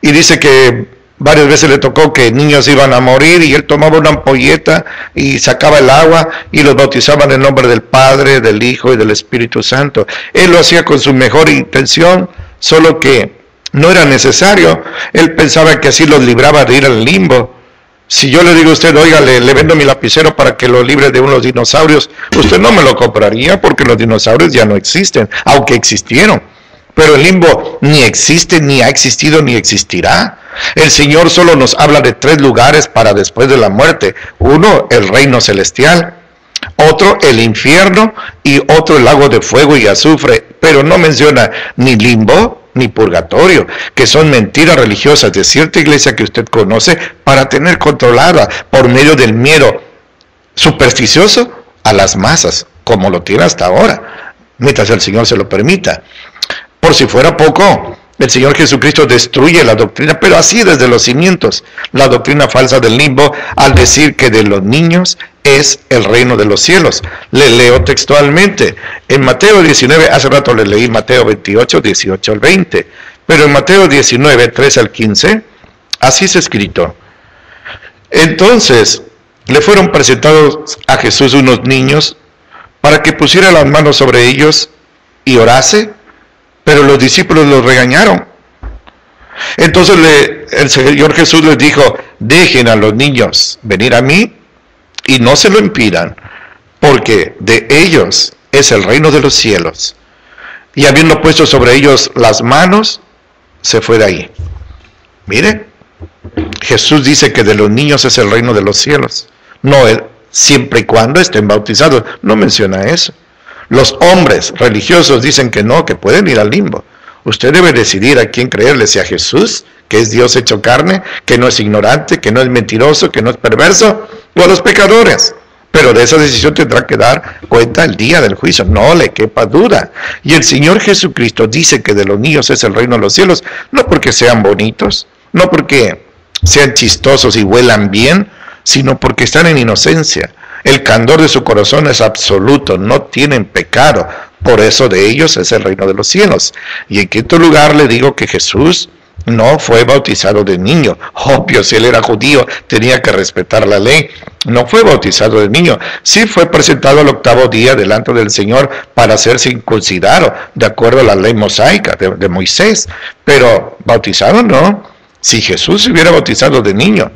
[SPEAKER 3] Y dice que varias veces le tocó que niños iban a morir y él tomaba una ampolleta y sacaba el agua y los bautizaba en el nombre del Padre, del Hijo y del Espíritu Santo. Él lo hacía con su mejor intención, solo que no era necesario. Él pensaba que así los libraba de ir al limbo. Si yo le digo a usted, oiga, le vendo mi lapicero para que lo libre de unos dinosaurios, usted no me lo compraría porque los dinosaurios ya no existen, aunque existieron. Pero el limbo ni existe, ni ha existido, ni existirá. El Señor solo nos habla de 3 lugares para después de la muerte. Uno, el reino celestial. Otro, el infierno. Y otro, el lago de fuego y azufre. Pero no menciona ni limbo ni purgatorio, que son mentiras religiosas de cierta iglesia que usted conoce para tener controlada por medio del miedo supersticioso a las masas, como lo tiene hasta ahora, mientras el Señor se lo permita. Por si fuera poco, el Señor Jesucristo destruye la doctrina, pero así desde los cimientos, la doctrina falsa del limbo, al decir que de los niños es el reino de los cielos. Le leo textualmente. En Mateo 19, hace rato le leí Mateo 28, 18 al 20, pero en Mateo 19, 13 al 15, así es escrito. Entonces, le fueron presentados a Jesús unos niños para que pusiera las manos sobre ellos y orase, pero los discípulos los regañaron. Entonces el Señor Jesús les dijo, dejen a los niños venir a mí y no se lo impidan, porque de ellos es el reino de los cielos. Y habiendo puesto sobre ellos las manos, se fue de ahí. Mire, Jesús dice que de los niños es el reino de los cielos. No, siempre y cuando estén bautizados. No menciona eso. Los hombres religiosos dicen que no, que pueden ir al limbo. Usted debe decidir a quién creerle, si a Jesús, que es Dios hecho carne, que no es ignorante, que no es mentiroso, que no es perverso, o a los pecadores. Pero de esa decisión tendrá que dar cuenta el día del juicio, no le quepa duda. Y el Señor Jesucristo dice que de los niños es el reino de los cielos, no porque sean bonitos, no porque sean chistosos y huelan bien, sino porque están en inocencia. El candor de su corazón es absoluto, no tienen pecado, por eso de ellos es el reino de los cielos. Y en quinto lugar le digo que Jesús no fue bautizado de niño. Obvio, si él era judío, tenía que respetar la ley. No fue bautizado de niño. Sí fue presentado al 8º día delante del Señor para ser circuncidado, de acuerdo a la ley mosaica de Moisés. Pero bautizado no. Si Jesús se hubiera bautizado de niño,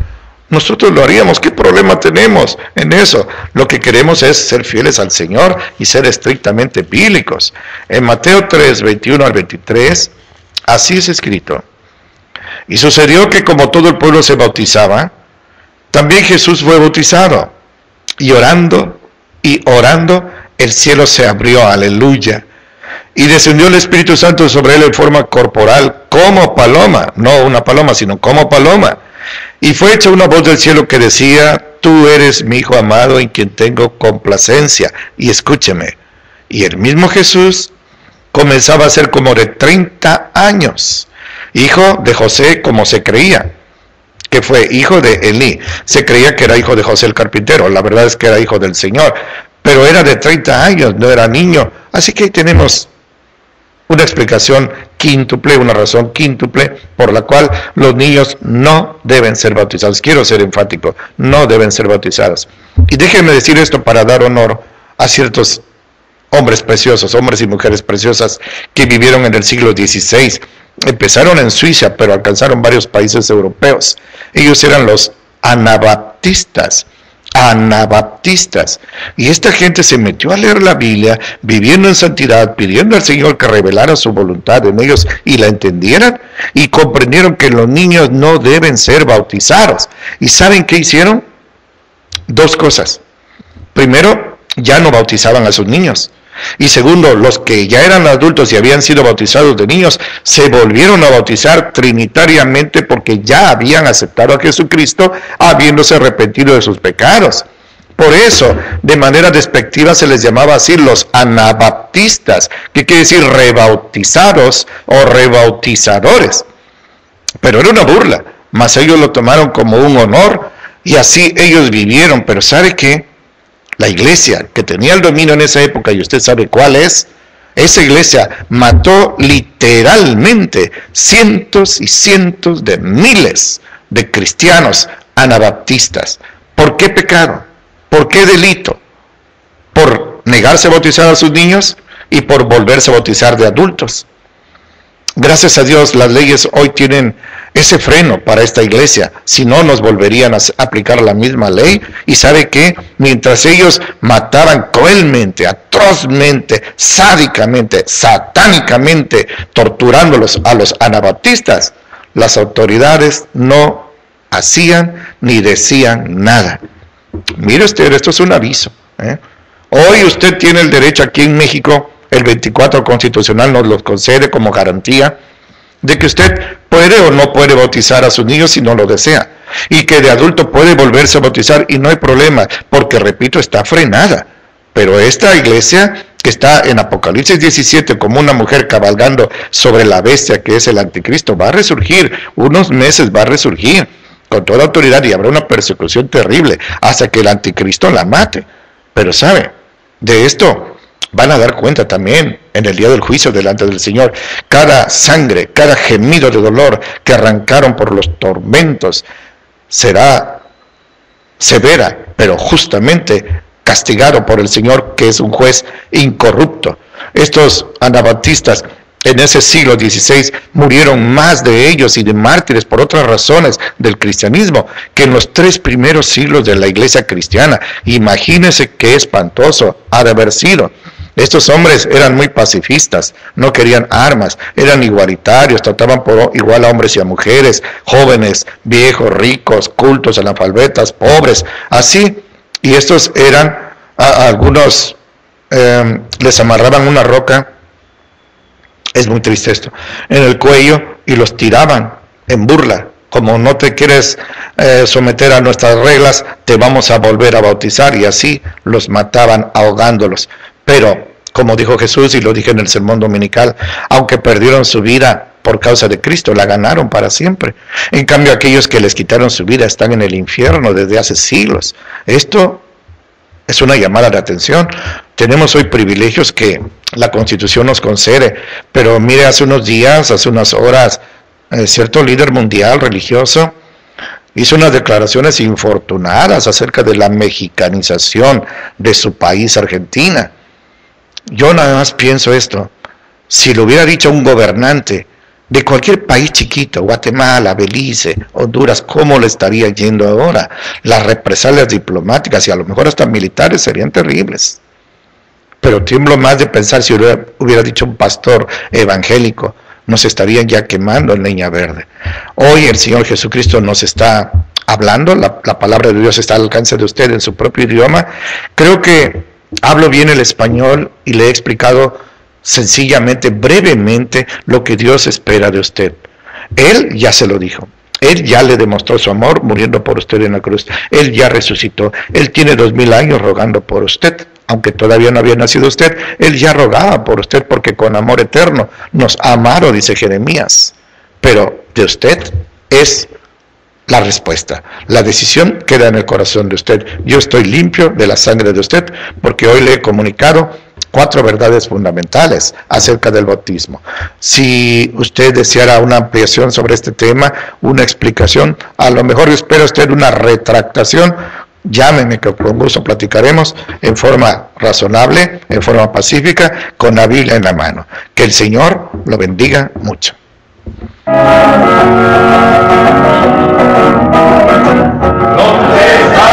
[SPEAKER 3] Nosotros lo haríamos. ¿Qué problema tenemos en eso? Lo que queremos es ser fieles al Señor y ser estrictamente bíblicos. En Mateo 3, 21 al 23, así es escrito. Y sucedió que como todo el pueblo se bautizaba, también Jesús fue bautizado. Y orando, el cielo se abrió, aleluya. Y descendió el Espíritu Santo sobre él en forma corporal, como paloma. No una paloma, sino como paloma. Y fue hecha una voz del cielo que decía: tú eres mi Hijo amado en quien tengo complacencia. Y escúcheme, y el mismo Jesús comenzaba a ser como de 30 años, hijo de José, como se creía, que fue hijo de Elí. Se creía que era hijo de José el carpintero, la verdad es que era hijo del Señor, pero era de 30 años, no era niño. Así que ahí tenemos una explicación quíntuple, una razón quíntuple por la cual los niños no deben ser bautizados. Quiero ser enfático, no deben ser bautizados. Y déjenme decir esto para dar honor a ciertos hombres preciosos, hombres y mujeres preciosas que vivieron en el siglo XVI. Empezaron en Suiza, pero alcanzaron varios países europeos. Ellos eran los anabaptistas. Y esta gente se metió a leer la Biblia, viviendo en santidad, pidiendo al Señor que revelara su voluntad en ellos y la entendieran, y comprendieron que los niños no deben ser bautizados. ¿Y saben qué hicieron? Dos cosas. Primero, ya no bautizaban a sus niños. Y segundo, los que ya eran adultos y habían sido bautizados de niños, se volvieron a bautizar trinitariamente porque ya habían aceptado a Jesucristo, habiéndose arrepentido de sus pecados. Por eso, de manera despectiva se les llamaba así los anabaptistas, que quiere decir rebautizados o rebautizadores. Pero era una burla, mas ellos lo tomaron como un honor y así ellos vivieron. Pero ¿sabe qué? La iglesia que tenía el dominio en esa época, y usted sabe cuál es, esa iglesia mató literalmente cientos y cientos de miles de cristianos anabaptistas. ¿Por qué pecado? ¿Por qué delito? Por negarse a bautizar a sus niños y por volverse a bautizar de adultos. Gracias a Dios las leyes hoy tienen ese freno para esta iglesia, si no nos volverían a aplicar la misma ley. Y sabe que mientras ellos mataban cruelmente, atrozmente, sádicamente, satánicamente, torturándolos a los anabaptistas, las autoridades no hacían ni decían nada. Mire usted, esto es un aviso, Hoy usted tiene el derecho aquí en México, el 24 constitucional nos lo concede como garantía, de que usted puede o no puede bautizar a sus niños si no lo desea, y que de adulto puede volverse a bautizar y no hay problema, porque repito, está frenada. Pero esta iglesia que está en Apocalipsis 17 como una mujer cabalgando sobre la bestia que es el anticristo, va a resurgir, unos meses va a resurgir con toda autoridad y habrá una persecución terrible hasta que el anticristo la mate. Pero sabe, de esto van a dar cuenta también en el día del juicio delante del Señor. Cada sangre, cada gemido de dolor que arrancaron por los tormentos será severa, pero justamente castigado por el Señor, que es un juez incorrupto. Estos anabaptistas en ese siglo XVI murieron más de ellos y de mártires por otras razones del cristianismo que en los 3 primeros siglos de la iglesia cristiana. Imagínense qué espantoso ha de haber sido. Estos hombres eran muy pacifistas, no querían armas, eran igualitarios, trataban por igual a hombres y a mujeres, jóvenes, viejos, ricos, cultos, analfabetas, pobres, así. Y estos eran, a algunos les amarraban una roca, es muy triste esto, en el cuello y los tiraban en burla. Como no te quieres someter a nuestras reglas, te vamos a volver a bautizar, y así los mataban ahogándolos. Pero, como dijo Jesús, y lo dije en el sermón dominical, aunque perdieron su vida por causa de Cristo, la ganaron para siempre. En cambio, aquellos que les quitaron su vida están en el infierno desde hace siglos. Esto es una llamada de atención. Tenemos hoy privilegios que la Constitución nos concede, pero mire, hace unos días, hace unas horas, cierto líder mundial religioso hizo unas declaraciones infortunadas acerca de la mexicanización de su país, Argentina. Yo nada más pienso esto: si lo hubiera dicho un gobernante de cualquier país chiquito, Guatemala, Belice, Honduras, ¿cómo le estaría yendo ahora? Las represalias diplomáticas y a lo mejor hasta militares serían terribles. Pero tiemblo más de pensar si hubiera dicho un pastor evangélico, nos estarían ya quemando en leña verde. Hoy el Señor Jesucristo nos está hablando, la palabra de Dios está al alcance de usted en su propio idioma. Creo que hablo bien el español y le he explicado sencillamente, brevemente, lo que Dios espera de usted. Él ya se lo dijo. Él ya le demostró su amor muriendo por usted en la cruz. Él ya resucitó. Él tiene 2000 años rogando por usted. Aunque todavía no había nacido usted, Él ya rogaba por usted porque con amor eterno nos ha amado, dice Jeremías. Pero de usted es la respuesta. La decisión queda en el corazón de usted. Yo estoy limpio de la sangre de usted porque hoy le he comunicado 4 verdades fundamentales acerca del bautismo. Si usted deseara una ampliación sobre este tema, una explicación, a lo mejor espera usted una retractación, llámeme que con gusto platicaremos en forma razonable, en forma pacífica, con la Biblia en la mano. Que el Señor lo bendiga mucho. ¿Dónde está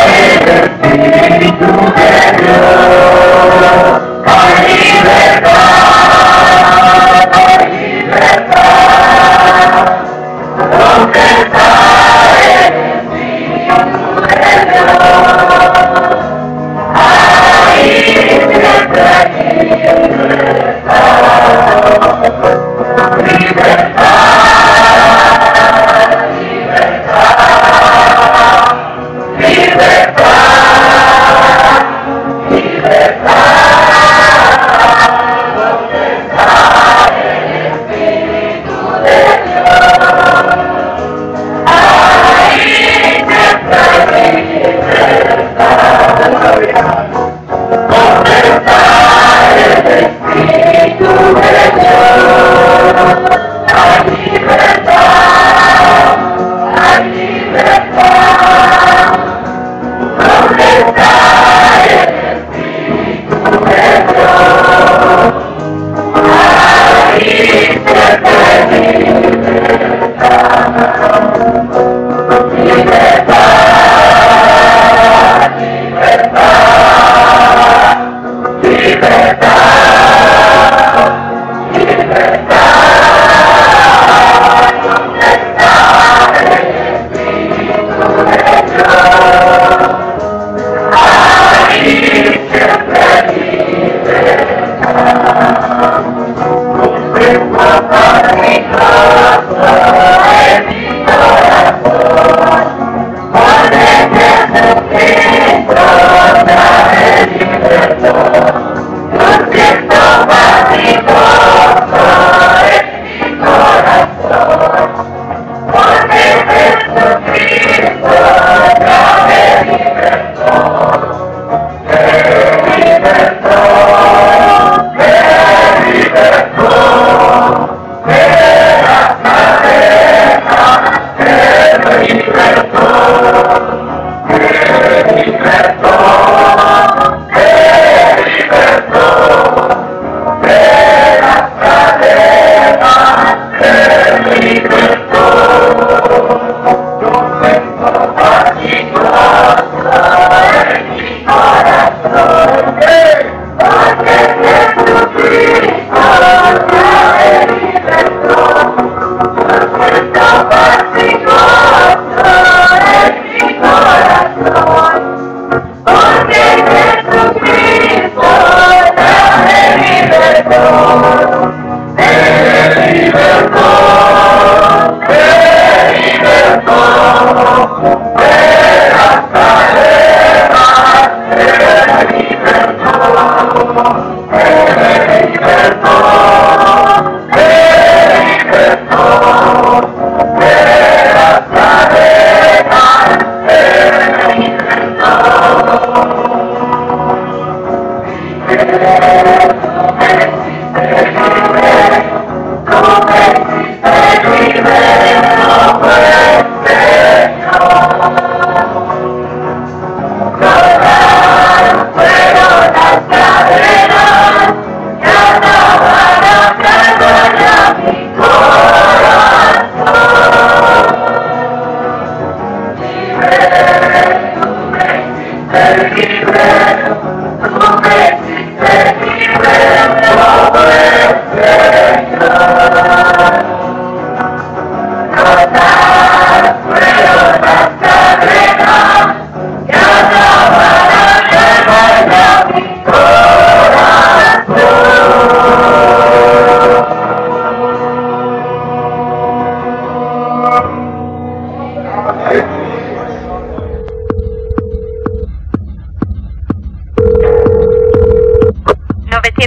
[SPEAKER 3] el Espíritu de Dios? Hay libertad, hay libertad. ¿Dónde está el Espíritu de Dios? Hay libertad, libertad.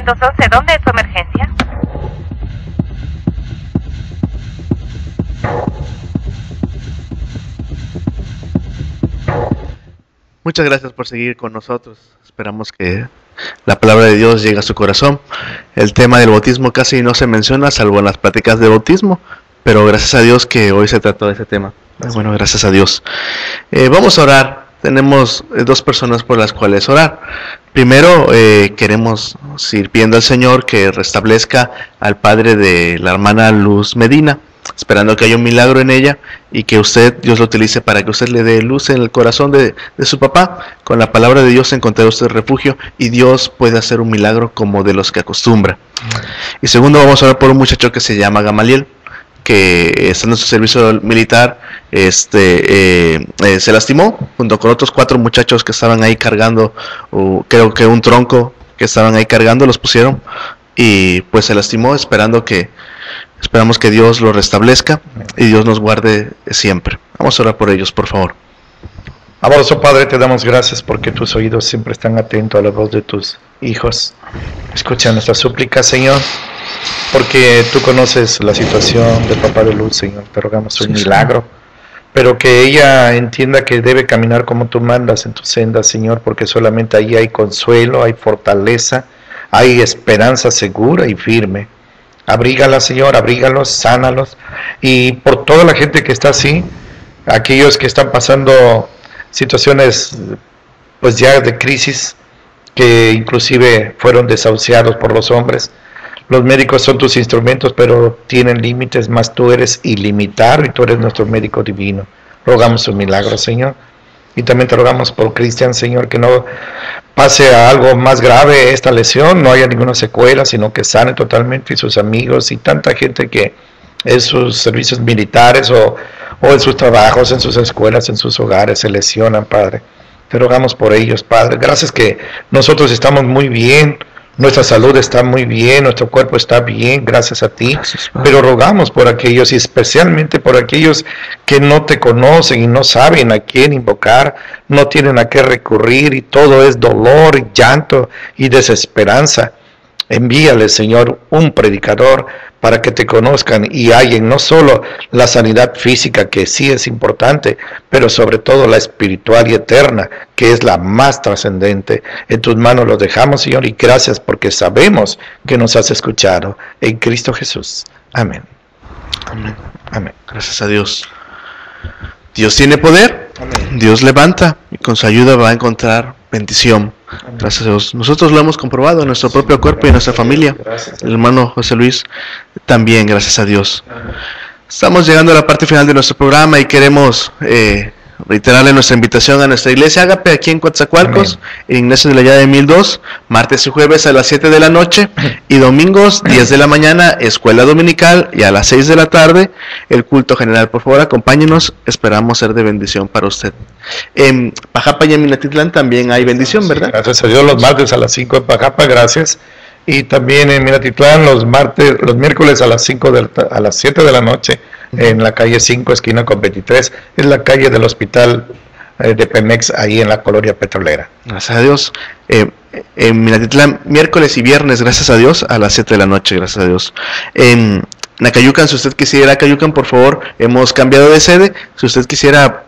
[SPEAKER 2] 911, ¿dónde es su emergencia?
[SPEAKER 1] Muchas gracias por seguir con nosotros. Esperamos que la palabra de Dios llegue a su corazón. El tema del bautismo casi no se menciona, salvo en las pláticas de bautismo, pero gracias a Dios que hoy se trató de ese tema. Bueno, gracias a Dios. Vamos a orar. Tenemos dos personas por las cuales orar. Primero, queremos ir pidiendo al Señor que restablezca al padre de la hermana Luz Medina, esperando que haya un milagro en ella y que Dios lo utilice para que usted le dé luz en el corazón de su papá. Con la palabra de Dios encontrará usted refugio y Dios puede hacer un milagro como de los que acostumbra. Y segundo, vamos a orar por un muchacho que se llama Gamaliel, que estando en su servicio militar se lastimó junto con otros 4 muchachos que estaban ahí cargando, creo que un tronco que estaban ahí cargando, los pusieron y pues se lastimó. Esperamos que Dios lo restablezca y Dios nos guarde siempre. Vamos a orar por ellos, por favor.
[SPEAKER 3] Amoroso Padre, te damos gracias porque tus oídos siempre están atentos a la voz de tus hijos. Escucha nuestra súplica, Señor, porque tú conoces la situación de papá de Luz, Señor. Te rogamos un milagro, pero que ella entienda que debe caminar como tú mandas en tu senda, Señor, porque solamente ahí hay consuelo, hay fortaleza, hay esperanza segura y firme. Abrígala, Señor, abrígalos, sánalos, y por toda la gente que está así, aquellos que están pasando situaciones pues ya de crisis, que inclusive fueron desahuciados por los hombres. Los médicos son tus instrumentos, pero tienen límites, más tú eres ilimitado y tú eres nuestro médico divino. Rogamos un milagro, Señor. Y también te rogamos por Cristian, Señor, que no pase a algo más grave esta lesión, no haya ninguna secuela, sino que sane totalmente, y sus amigos y tanta gente que en sus servicios militares o en sus trabajos, en sus escuelas, en sus hogares se lesionan, Padre. Te rogamos por ellos, Padre. Gracias que nosotros estamos muy bien, nuestra salud está muy bien, nuestro cuerpo está bien, gracias a ti. Gracias, pero rogamos por aquellos y especialmente por aquellos que no te conocen y no saben a quién invocar, no tienen a qué recurrir y todo es dolor y llanto y desesperanza. Envíale, Señor, un predicador para que te conozcan y hallen no solo la sanidad física, que sí es importante, pero sobre todo la espiritual y eterna, que es la más trascendente. En tus manos lo dejamos, Señor, y gracias porque sabemos que nos has escuchado. En Cristo Jesús. Amén.
[SPEAKER 1] Amén.
[SPEAKER 3] Amén.
[SPEAKER 1] Gracias a Dios. Dios tiene poder.
[SPEAKER 3] Amén.
[SPEAKER 1] Dios levanta y con su ayuda va a encontrar bendición. Amén. Gracias a Dios. Nosotros lo hemos comprobado en nuestro propio cuerpo y en nuestra familia. El hermano José Luis también, gracias a Dios. Estamos llegando a la parte final de nuestro programa y queremos reiterarle nuestra invitación a nuestra iglesia Ágape aquí en Coatzacoalcos, en Ignacio de la Llave 1002, martes y jueves a las 7 de la noche y domingos 10 de la mañana, escuela dominical, y a las 6 de la tarde el culto general. Por favor, acompáñenos, esperamos ser de bendición para usted. En Pajapa y en Minatitlán también hay bendición, ¿verdad?
[SPEAKER 3] Gracias a Dios, los martes a las 5 en Pajapa, gracias. Y también en Minatitlán los miércoles a las 7 de la noche en la calle 5, esquina con 23, es la calle del hospital de Pemex, ahí en la colonia petrolera.
[SPEAKER 1] Gracias a Dios. En Minatitlán, miércoles y viernes, gracias a Dios, a las 7 de la noche, gracias a Dios. En Nacayucan, si usted quisiera Nacayucan, por favor, hemos cambiado de sede. Si usted quisiera,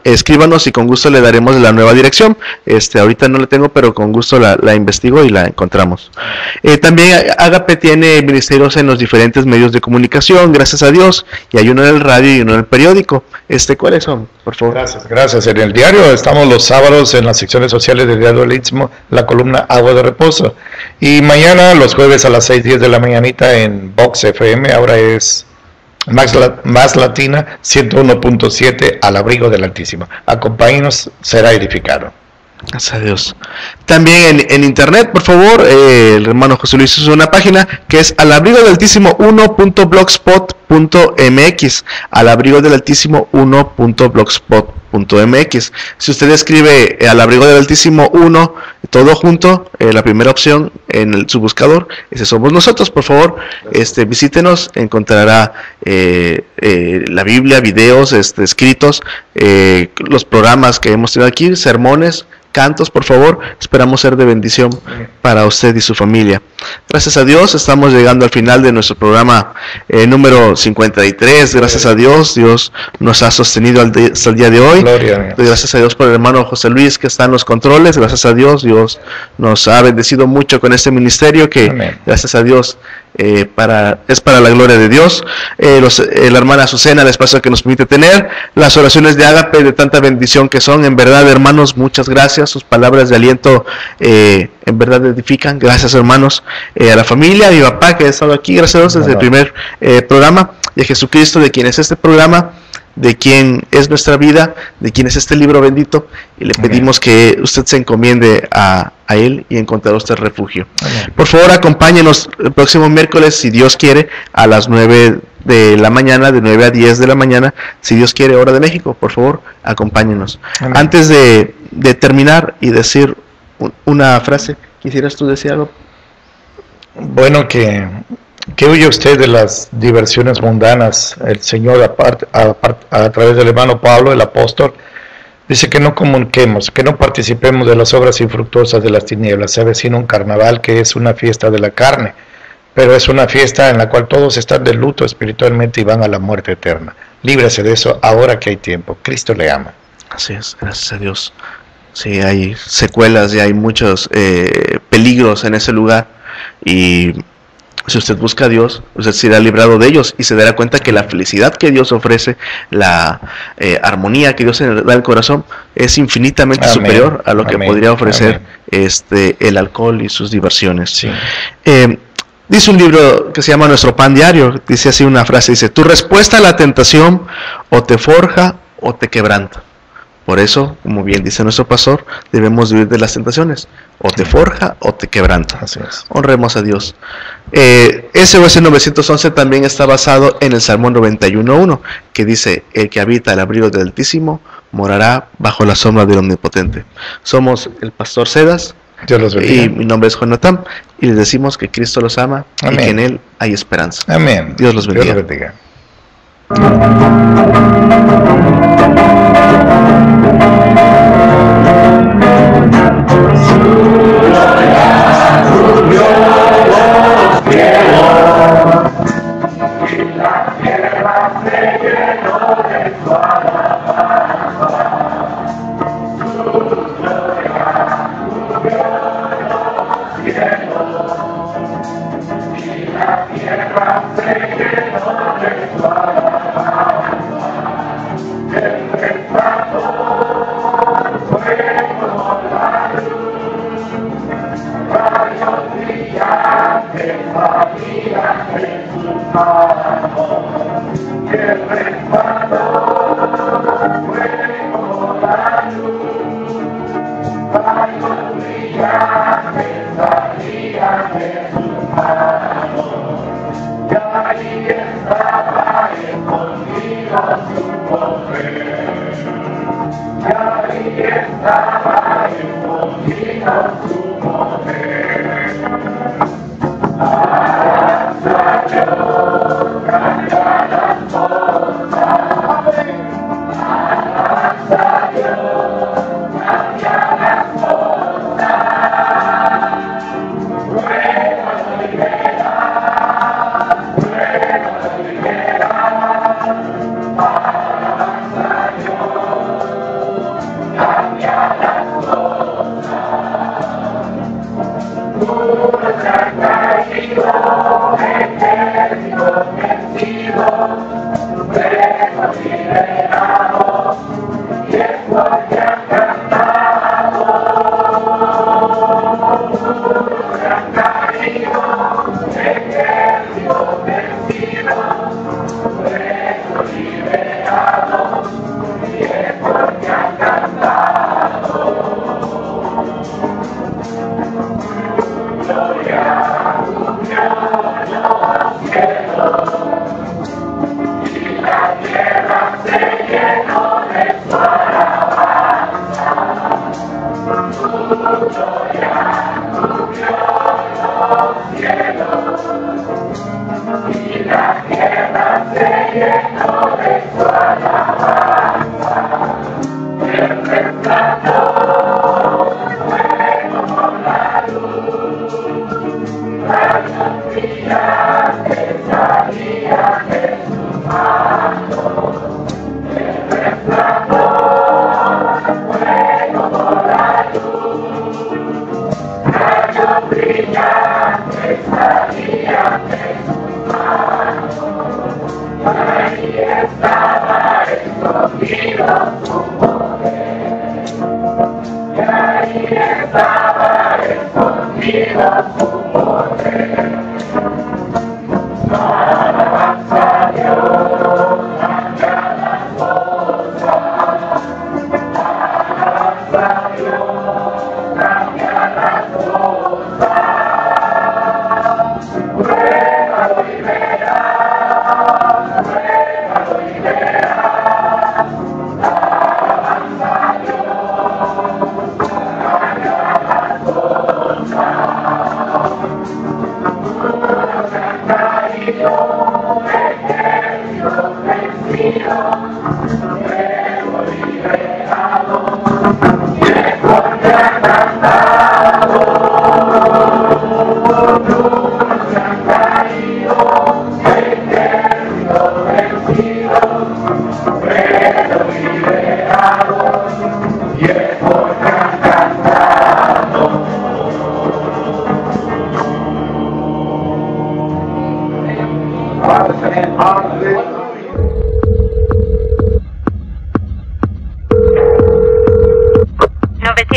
[SPEAKER 1] escríbanos y con gusto le daremos la nueva dirección. Ahorita no la tengo, pero con gusto la investigo y la encontramos. También Ágape tiene ministerios en los diferentes medios de comunicación, gracias a Dios, y hay uno en el radio y uno en el periódico. ¿Cuáles son, por favor?
[SPEAKER 3] Gracias. En el diario estamos los sábados en las secciones sociales del diario del Istmo, la columna Agua de Reposo. Y mañana, los jueves a las 6:10 de la mañanita en Vox FM, ahora es Más Latina 101.7, al abrigo del Altísimo. Acompáñenos, será edificado.
[SPEAKER 1] Gracias a Dios. También en internet, por favor, el hermano José Luis hizo una página que es alabrigodelaltísimo1.blogspot.com. alabrigodelaltísimo.blogspot.mx, alabrigodelaltísimo1.blogspot.mx. Si usted escribe al abrigo del Altísimo 1, todo junto, la primera opción en su buscador, ese somos nosotros. Por favor, visítenos, encontrará la Biblia, videos escritos, los programas que hemos tenido aquí, sermones, cantos. Por favor, esperamos ser de bendición para usted y su familia. Gracias a Dios, estamos llegando al final de nuestro programa número 53. Gracias a Dios, Dios nos ha sostenido hasta el día de hoy.
[SPEAKER 3] Gloria.
[SPEAKER 1] Gracias a Dios por el hermano José Luis que está en los controles. Gracias a Dios, Dios nos ha bendecido mucho con este ministerio que, amén, gracias a Dios, es para la gloria de Dios. La hermana Azucena, el espacio que nos permite tener, las oraciones de ágape de tanta bendición que son, en verdad, hermanos, muchas gracias. Sus palabras de aliento en verdad edifican. Gracias, hermanos. A la familia, a mi papá que ha estado aquí, gracias a Dios, desde el primer programa, y a Jesucristo, de quien es este programa, de quien es nuestra vida, de quien es este libro bendito, y le pedimos que usted se encomiende a Él y encontrará usted refugio. Amén. Por favor, acompáñenos el próximo miércoles, si Dios quiere, a las 9 de la mañana, de 9 a 10 de la mañana, si Dios quiere, hora de México. Por favor, acompáñenos. Amén. Antes de terminar y decir una frase, ¿quisieras tú decir algo?
[SPEAKER 3] Bueno, que huye usted de las diversiones mundanas. El Señor, a través del hermano Pablo, el apóstol, dice que no comuniquemos, que no participemos de las obras infructuosas de las tinieblas. Se avecina un carnaval que es una fiesta de la carne, pero es una fiesta en la cual todos están de luto espiritualmente y van a la muerte eterna. Líbrese de eso ahora que hay tiempo. Cristo le ama.
[SPEAKER 1] Así es, gracias a Dios. Sí, hay secuelas y hay muchos peligros en ese lugar, y si usted busca a Dios, usted será librado de ellos y se dará cuenta que la felicidad que Dios ofrece, la armonía que Dios le da al corazón, es infinitamente amén, superior a lo que podría ofrecer el alcohol y sus diversiones. Sí. Dice un libro que se llama Nuestro Pan Diario, dice así una frase, dice: tu respuesta a la tentación o te forja o te quebranta. Por eso, como bien dice nuestro pastor, debemos vivir de las tentaciones, o te forja o te quebranta. Así es. Honremos a Dios. SOS 911 también está basado en el Salmo 91.1, que dice: el que habita el abrigo del Altísimo morará bajo la sombra del Omnipotente. Somos el pastor Cedas,
[SPEAKER 3] Dios los bendiga,
[SPEAKER 1] y mi nombre es Jonathan, y les decimos que Cristo los ama, amén, y que en Él hay esperanza.
[SPEAKER 3] Amén.
[SPEAKER 1] Dios los bendiga.
[SPEAKER 3] Dios los bendiga.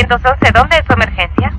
[SPEAKER 2] ¿911? ¿Dónde es su emergencia?